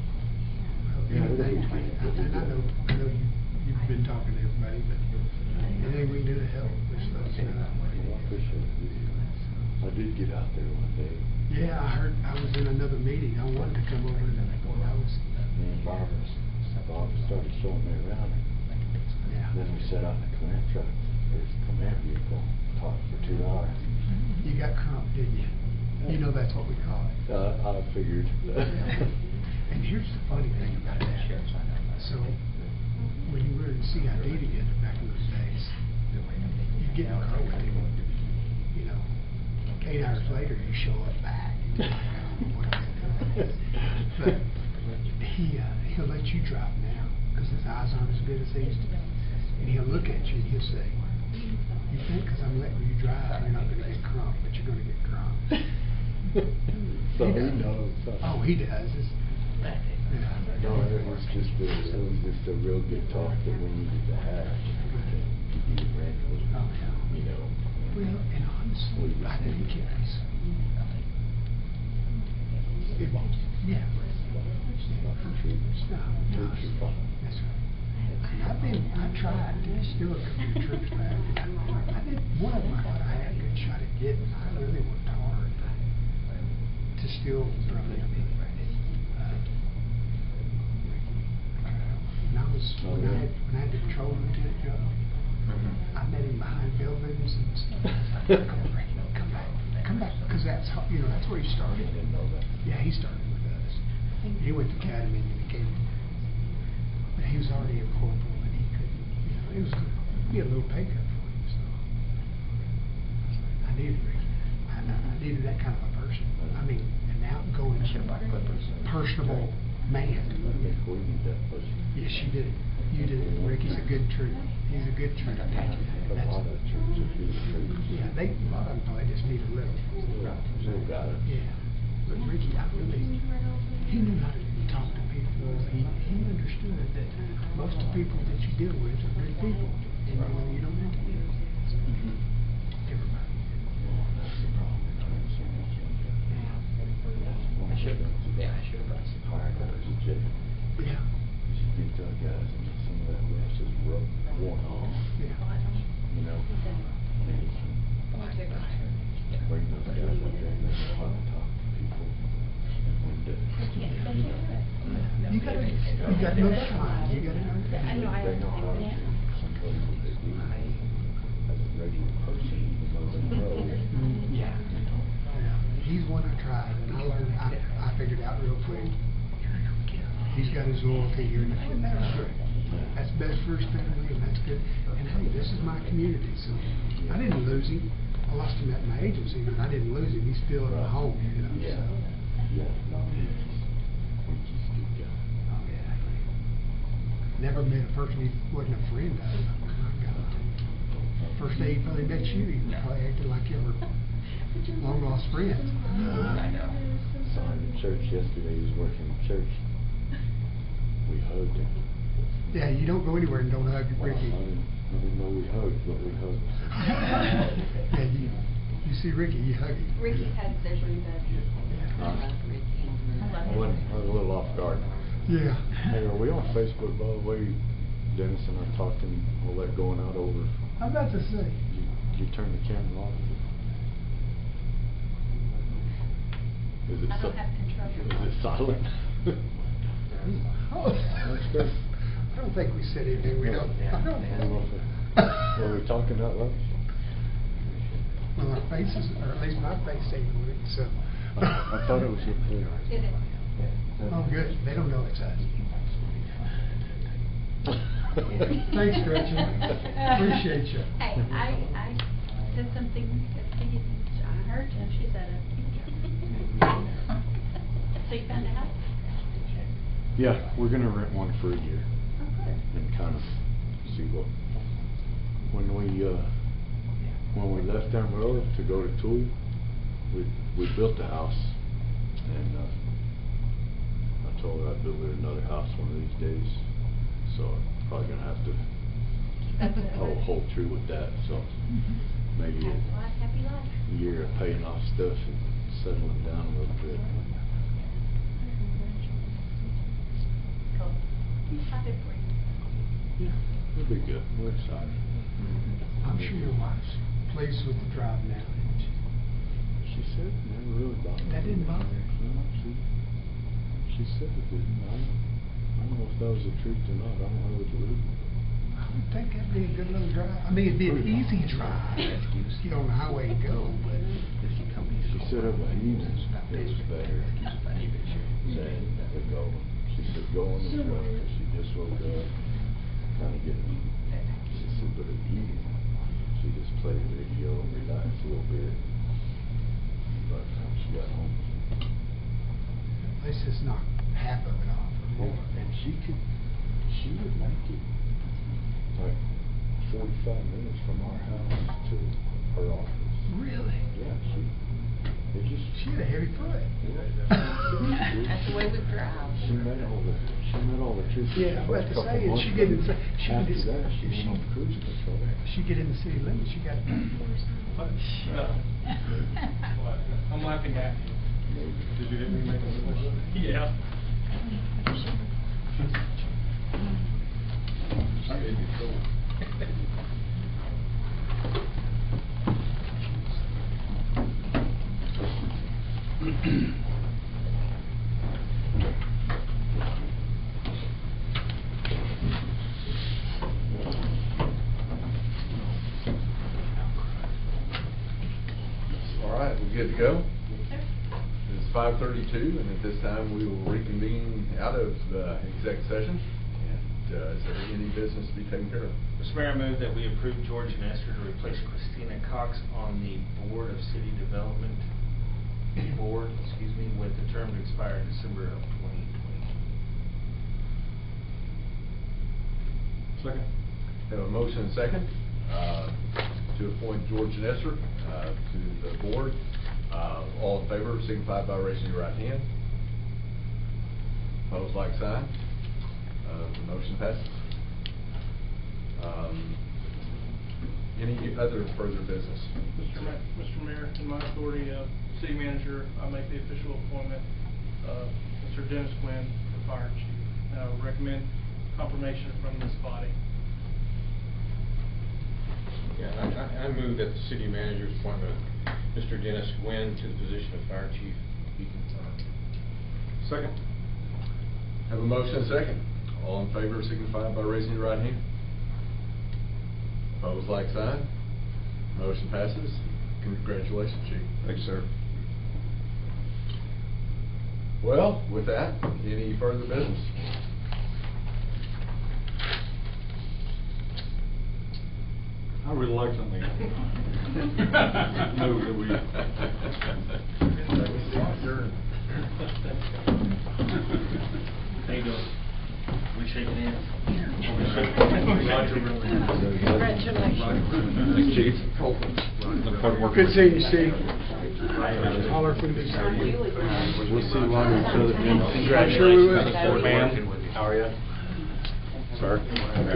Yeah, and I know you've been talking to everybody, but anything we can do to help, just let us know. I appreciate it. I did get out there one day. Yeah, I heard, I was in another meeting, I wanted to come over and I was. And Bob started showing me around. Yeah. Then we sat out in the command truck. There's the command vehicle. Talked for 2 hours. You got crump, didn't you? You know that's what we call it. I figured. And here's the funny thing about that. So, when you were in CID together back in those days, you get in a car with him, you know, 8 hours later you show up back. You're like, oh, what am I doing? But he'll let you drive now, because his eyes aren't as good as they used to be. And he'll look at you and he'll say, you think because I'm letting you drive, you're not going to get crump, but you're going to get crump. So he knows. Oh, he does. Yeah. No, it was just a real good talk that we needed to have. You get ready, Oh, yeah. you know. Well, and honestly, I think it was. Yeah. Troops. No, Troops are fine. that's right. I tried to steal a couple of troops back. I did, one of them I thought I had a good shot at getting. I really worked hard to steal from them. When I had the patrol lieutenant job, I met him behind buildings and stuff. Come back, because that's how, that's where he started. I didn't know that. Yeah, he started with us. He went to academy and he came, but he was already a corporal and he couldn't, it was be a little pay cut for him. So I needed that kind of a person. I mean, an outgoing, personable man. I think we need that person. Yes, you did it. You did it. Ricky's a good troop. He's a good troop. A lot of troops are good troops. Yeah, a lot of them probably just need a little. Still got it. Yeah. But Ricky, he knew how to talk to people. He understood that most of the people that you deal with are good people. And you don't have to deal with everybody. That's the problem. We're trying so much. I should have brought some Hire guys in jail. Yeah. You should get those guys and get some of that rust is worn off. Yeah. You know? Bring those guys up there and they're hard to talk to people. You gotta know that line. You gotta know that. They know how to do somebody what they do as a regular person, even though they know. Yeah. Yeah. He's one I tried, and I learned. I figured out real quick. He's got his loyalty here, and that's great. That's best for his family, and that's good. And hey, this is my community, so I didn't lose him. I lost him at my agency, but I didn't lose him. He's still at my home, Yeah. So. Yeah, no, we just good guy. Oh yeah. Never met a person he wasn't a friend of. Oh my God. First day he probably met you, he probably acted like you were long lost friends. I know. Saw him in church yesterday. He was working in church. We hugged him. Yeah, you don't go anywhere and don't hug Ricky. I didn't know we hugged, but we hugged. Yeah, you see Ricky, you hug him. Ricky had surgery, but I love Ricky. I was a little off guard. Yeah. Hey, are we on Facebook, by the way? Dennis and I talking, all that going out over. I'm about to say. Did you turn the camera off? Is it I don't have control. Is it silent? Oh, That's good. I don't think we said anything. We don't. I don't. Were we talking out loud? Well, our faces, or at least my face ain't moving, so. I thought it was your clear. It is. Oh, good. They don't know it's us. Thanks, Gretchen. Appreciate you. Hey, I said something, I heard she said it. So you found out? Yeah, we're gonna rent one for a year Oh, good. and kind of see what, when we left Amarillo to go to Tulia, we built a house, and I told her I'd build her another house one of these days, so I'm probably gonna have to hold true with that, so maybe Happy life. a year of paying off stuff and settling down a little bit. Cool. I'm excited for you. Yeah, it'll be good, we're excited. I'm sure your wife's pleased with the drive now, isn't she? She said it never really bothered her. That didn't bother her? No, she said it didn't. I don't know if that was the truth or not. I don't know what to believe. I would think that'd be a good little drive. I mean, it'd be an easy drive, get on the highway and go, but. She said over the evenings it was better than the go. She said go on the truck because she just woke up, kind of getting. She said, but at evening, she just played the radio and relaxed a little bit. By the time she got home. Let's just knock half of it off or more. And she would make it like 45 minutes from our house to her office. Really? Yeah, She had a heavy foot. That's the way we drive. She met all the truth. Yeah, I was about to say, and she get in, After that, she went on cruise control. she get in the city limits, she got. I'm laughing at you. Did you hit me make a motion? Yeah. I gave you trouble. All right, we're good to go? It's 5:32, and at this time, we will reconvene out of exec session. And is there any business to be taken care of? Mr. Mayor, I move that we approve George Nestor to replace Christina Cox on the Board of City Development Board, with the term to expire December of 2022. Second. Have a motion and second to appoint George Nestor to the board. All in favor, signify by raising your right hand. Opposed, like sign. The motion passes. Any other further business? Mr. Mayor, in my authority, city manager, I make the official appointment of Mr. Dennis Quinn, the fire chief. And I would recommend confirmation from this body. Yeah, I move that the city manager's appointment of Mr. Dennis Gwynn to the position of fire chief be confirmed. Second. Have a motion and second. All in favor, signify by raising your right hand. Opposed, like sign. Motion passes. Congratulations, Chief. Thanks, sir. Well, with that, any further business? I reluctantly move that we. How you doing? We shaking hands? Congratulations. Chief. Good seeing you, Steve. Holler from this. We'll see you on each other. I'm sure we will. Ma'am, how are you? Sir.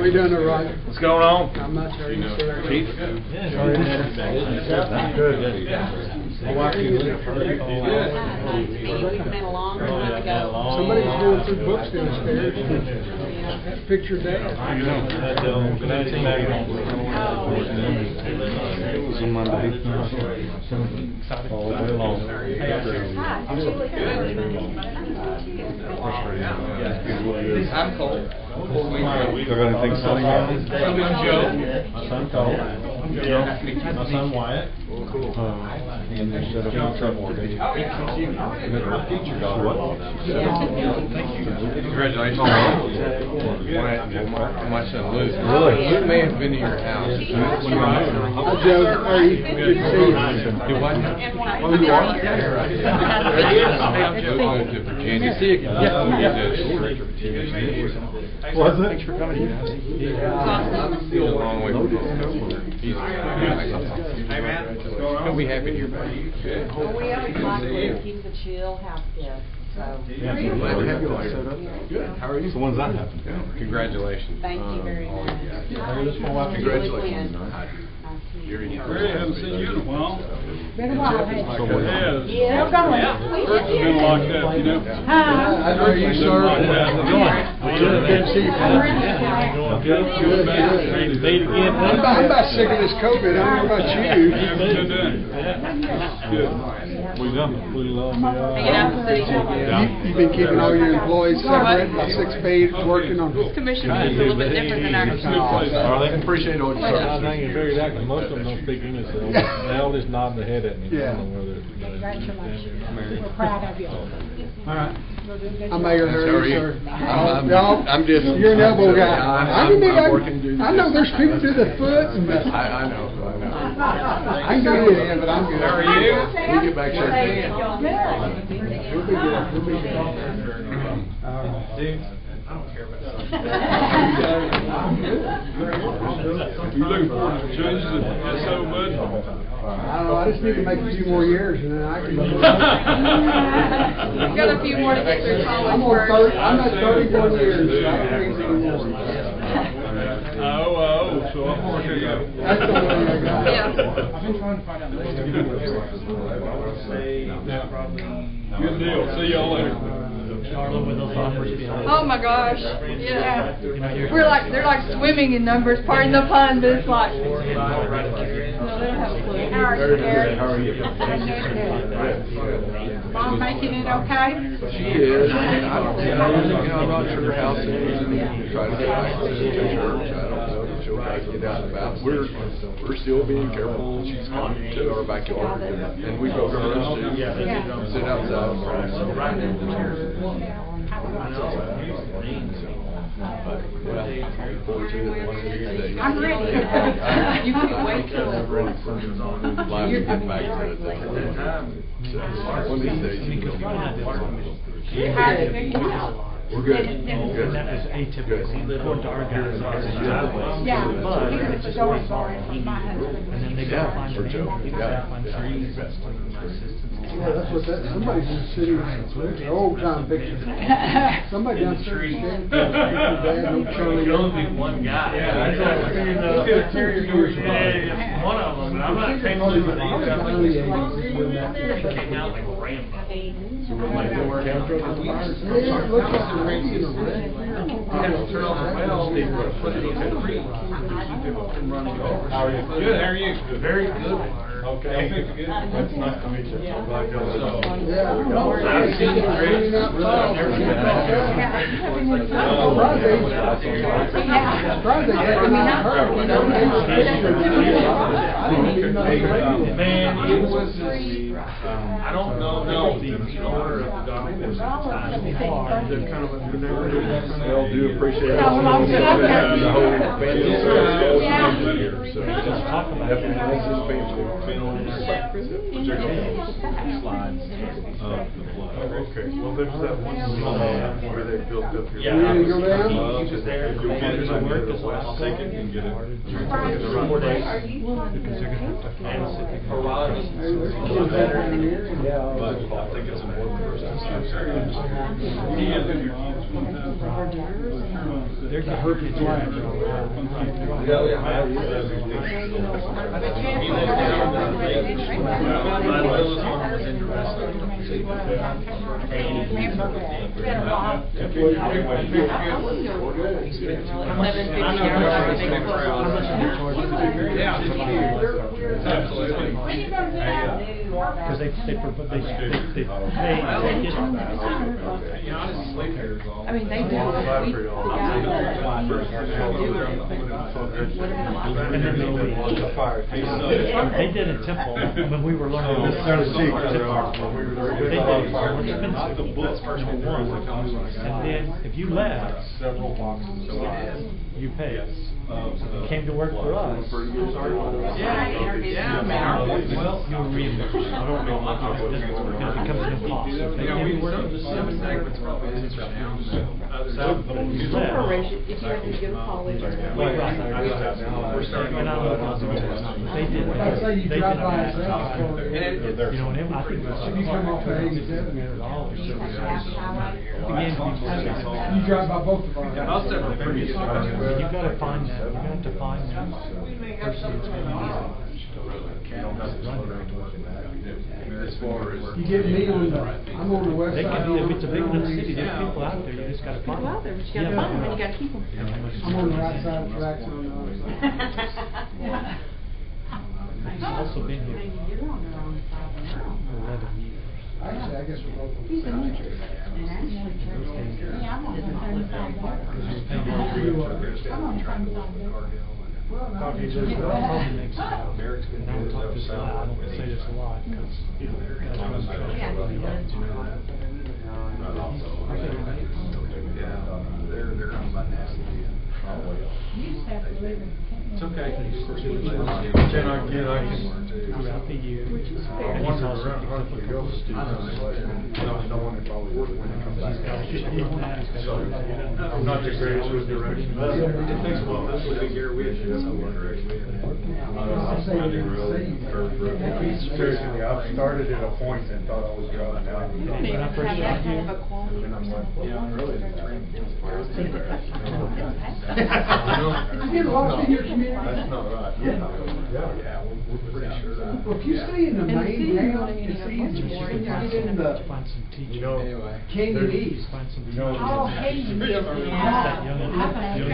We done all right. What's going on? Not much, how are you, sir? Chief? Good. My wife can live. Somebody was going through books downstairs. Picture Dad. I know. It was a Monday. All day long. I'm Cole. Got anything selling now? Joe. My son Cole. Yeah. My son Wyatt. Well, cool. And they set up a trouble today. My teacher got what? Congratulations. My son Luke. Really? Luke may have been in your house. Hi, Joe. How are you? Good to see you. Do what? Oh, you are? Yeah, you're right. Joe moved to Virginia. See you again. Was it? Thanks for coming. He's a long way from home. He's Hey, man. He'll be happy to hear about you. Good. Well, we always like Luke, he's a chill house guest, so. Glad to have you all here. Good. How are you? So when's that happen? Congratulations. Thank you very much. This my wife. Congratulations. Really haven't seen you in a while. Been a while, hey. It has. Yeah. How's it going? It's been locked up, you know. Hi. How are you, sir? Good to see you. Good. I'm about sick of this COVID. I don't know about you. Good. We done it. We love Hanging out in the city. You've been keeping all your employees separate, about 6 feet, working on. This commission is a little bit different than ours. They appreciate all your service. I think it's very active. Most of them don't speak English. They all just nod their head at me. Yeah. I don't know whether it's. Congratulations. We're proud of you. All right. I'm Mayor How are Hurley, you? sir. I'm just. You're an elbow guy. I'm working to do I know this. there's people do the foot and the. I know. I can do it, but I'm good. How are you? We'll get back there. We'll be good. We'll be good. Dude, I don't care about You looking for some changes in SO, bud? I don't know, I just need to make a few more years and then I can. We've got a few more to get through college I'm first. I'm at 31 years, so I can make some more. So I'm working out. That's the way I got it. Yeah. I've been trying to find out. Good deal. See y'all later. Oh my gosh, yeah. They're like swimming in numbers, pardon the pun, but it's like. No, they don't have a clue. How are you, Gary? How are you? I'm doing good. Mom making it okay? She is. I'm not sure how soon. Try to get back to church. I don't know if she'll try to get out and about. We're still being careful. She's coming to our backyard, and we go to hers too. Sit outside. I'm ready. You can wait till. Live to get back to it. One of these days. How did it go? We're good. And that was atypical, according to our guys. Yeah, even if the door's barred from my husband. And then they go find for Joe. Yeah, that's what somebody's in the city, old time picture. Somebody down there standing, dad, old Charlie. One guy. Yeah, One of them, but I'm not taking them for these. Came out like Rambo. How are you? Good, how are you? Very good. Okay. That's nice to meet you. I'm glad y'all saw. I've seen it, Rick. Man, it was, I don't know the order of the documents at the time. They're kind of, they all do appreciate it. The whole family here, so. Let's talk about it. Slides of the flood. Okay, well, there's that one where they built up here. Yeah. You ready to go down? He was there. You'll get it, I'll take it and get it. 4 days. For a while, it was better. But I think it's important for us to see. There's a herpes line. He lived down in the, my littlest one was interested. Because they just. I mean, they do, They did in Temple, when we were learning this. They did, it's more expensive, number one. And then, if you left, you pay us. You came to work for us. Well, you were reimbursed. I don't know, because it becomes an impossible. But if you left. if you ever go to college. Right. And I don't know, they did. They did that. You know, and I think it was. If you come off of 87. You drive by both of them. You gotta find that, you have to find that person that's gonna You get me on the, I'm on the west They side. can, if it's a big enough city, there's people out there, you just gotta find them. People out there, but you gotta find them and you gotta keep them. I'm on the right side of the tracks on the other side. He's also been here 11 years. Actually, I guess we're both. He's a neutral. Probably makes it out. And I don't talk this a lot, I don't say this a lot, because, you know, They're on my nasty. It's okay. Throughout the year. And he's also picked up a couple of students. No one if I was working when it comes back. I'm not the greatest with direction. It takes a while, that's what big year we had. Seriously, I've started at a point and thought I was driving out. When I first got here, And I'm like, yeah, really, the train. You get lost in your community. That's not right. Yeah, we're pretty sure. Well, if you stay in the And the main city's town, building, it's you know, easy, bunch you more, can and get in the find some teachers. You know, Canyon East. Find some You know, teachers. Oh, hey, you That young teacher.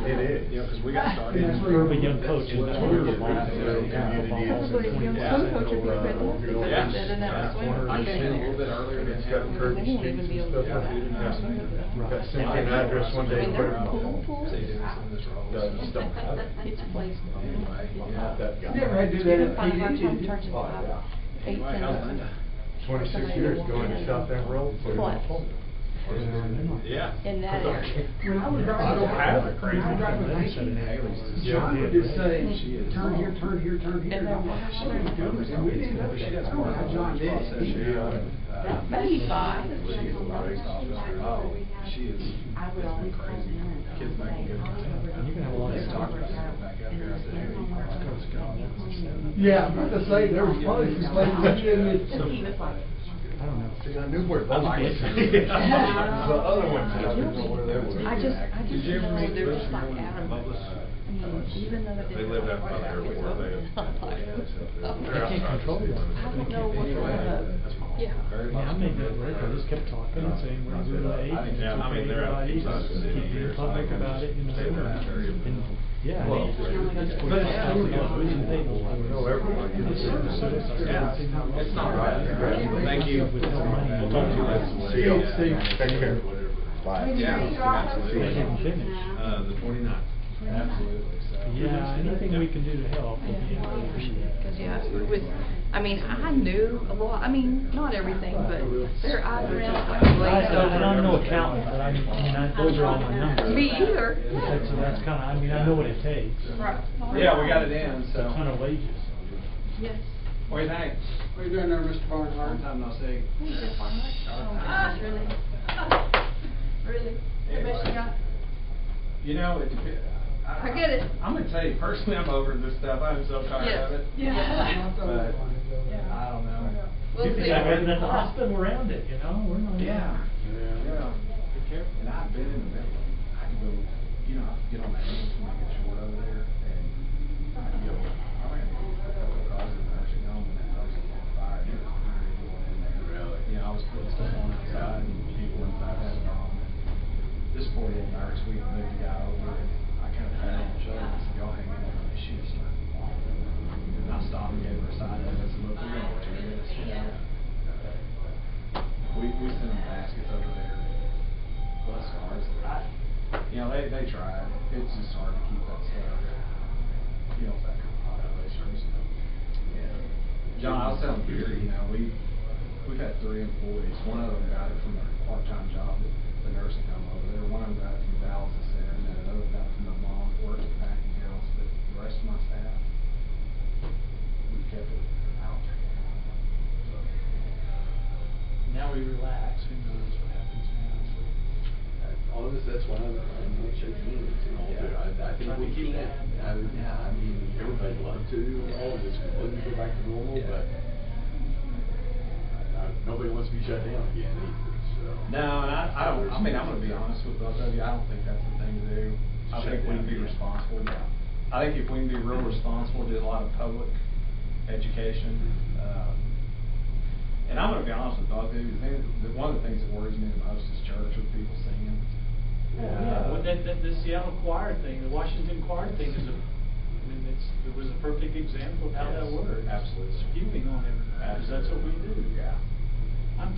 it is, you know, because we got started. That's We have a young coach in that. Probably a young coach would be fantastic, but Yeah. they didn't have a swimmer. I came a little bit earlier, and it's got curvy They won't streets even be and able stuff to do like that. that. Got sent me an address one day. I mean, put it they're in my pool phone. pools. Just don't have it. It's a place. Not that guy. You ever had to do that at Find a hard PD? time charging Oh, about yeah. 8 cents. 26 years going to South End Road, put it on my phone. Yeah. In that area. When I was I driving. don't have it, crazy. When I was driving They Nike, said it anyways. John would just say, turn here, turn here, turn here. And then And we didn't know that. I don't know how John did it. Maybe 5. She is. Crazy. Kids back in good time. You can have a lot of talk about that. Yeah, I'm about to say, there was probably some places that didn't. I don't know. See, I knew where those I'd be were. interested. The other ones, I didn't know where they were. I just know they're just like Adam. I mean, even though They live out by the airport, They can't control that. I don't know what yeah. I mean, I made that work, I just kept talking and saying, we're doing late, and it's Yeah, I mean, okay, they're out everybody, outside the just city. keep being public about it, you know. And, yeah, Well, it's it's not right. Thank you. With no money. We'll talk to you later. See you. Take care. Bye. Yeah. They didn't finish. The 29th. Absolutely. Yeah, anything we can do to help would be appreciated. Because, yeah, with, I mean, I knew a lot, I mean, not everything, but their eyes around like And I'm no accountant, but those are all my numbers. Me either. So that's kinda, I mean, I know what it takes. Right. Yeah, we got it in, It's so. a ton of wages. Yes. What do you think? What are you doing there, Mr. Barnhart? Time no see. Really? Really? The best you got? You know, it depends. I get it. I'm gonna tell you, personally, I'm over this stuff. I'm so tired Yes. of it. Yeah. But, I don't know. We'll see. I've been at the hospital around it, you know, we're not. Yeah. Be careful. And I've been in the middle. I can go, you know, I can get on the ambulance when I get short over there, and I ran a couple of cars in the nursing home, and that nurse was on fire. He was literally going in there. fires, we moved the guy over, and I kind of had on the shoulder, and said, y'all hang in there on this shit. And I stopped and gave her a side of it, I said, look, we're gonna do this, you know. We send them baskets over there, bless their hearts. You know, they tried, it's just hard to keep that stuff, you know, that kind of populations. Yeah. John, I was telling Gary, you know, we've had 3 employees. One of them got it from a part-time job at the nursing home over there. One of them got it from dialysis center, and then another got it from my mom that worked at the packing house. But the rest of my staff, we've kept it out. Now we relax, who knows what happens now, so. Honestly, that's why I'm not shaking hands, you know, I think Trying to we keep can. that. I mean, everybody'd love to, all of this completely go back to normal, but nobody wants to be shut down again either, so. No, and I don't, I mean, I'm gonna be honest with both of you, I don't think that's the thing to do. I think we can be responsible. I think if we can be real responsible, do a lot of public education, and I'm gonna be honest with both of you, one of the things that worries me the most is church with people singing. Yeah, well, the Seattle choir thing, the Washington choir thing is it was a perfect example of how that works. Absolutely. Spewing on everybody, because that's what we do. Yeah. I'm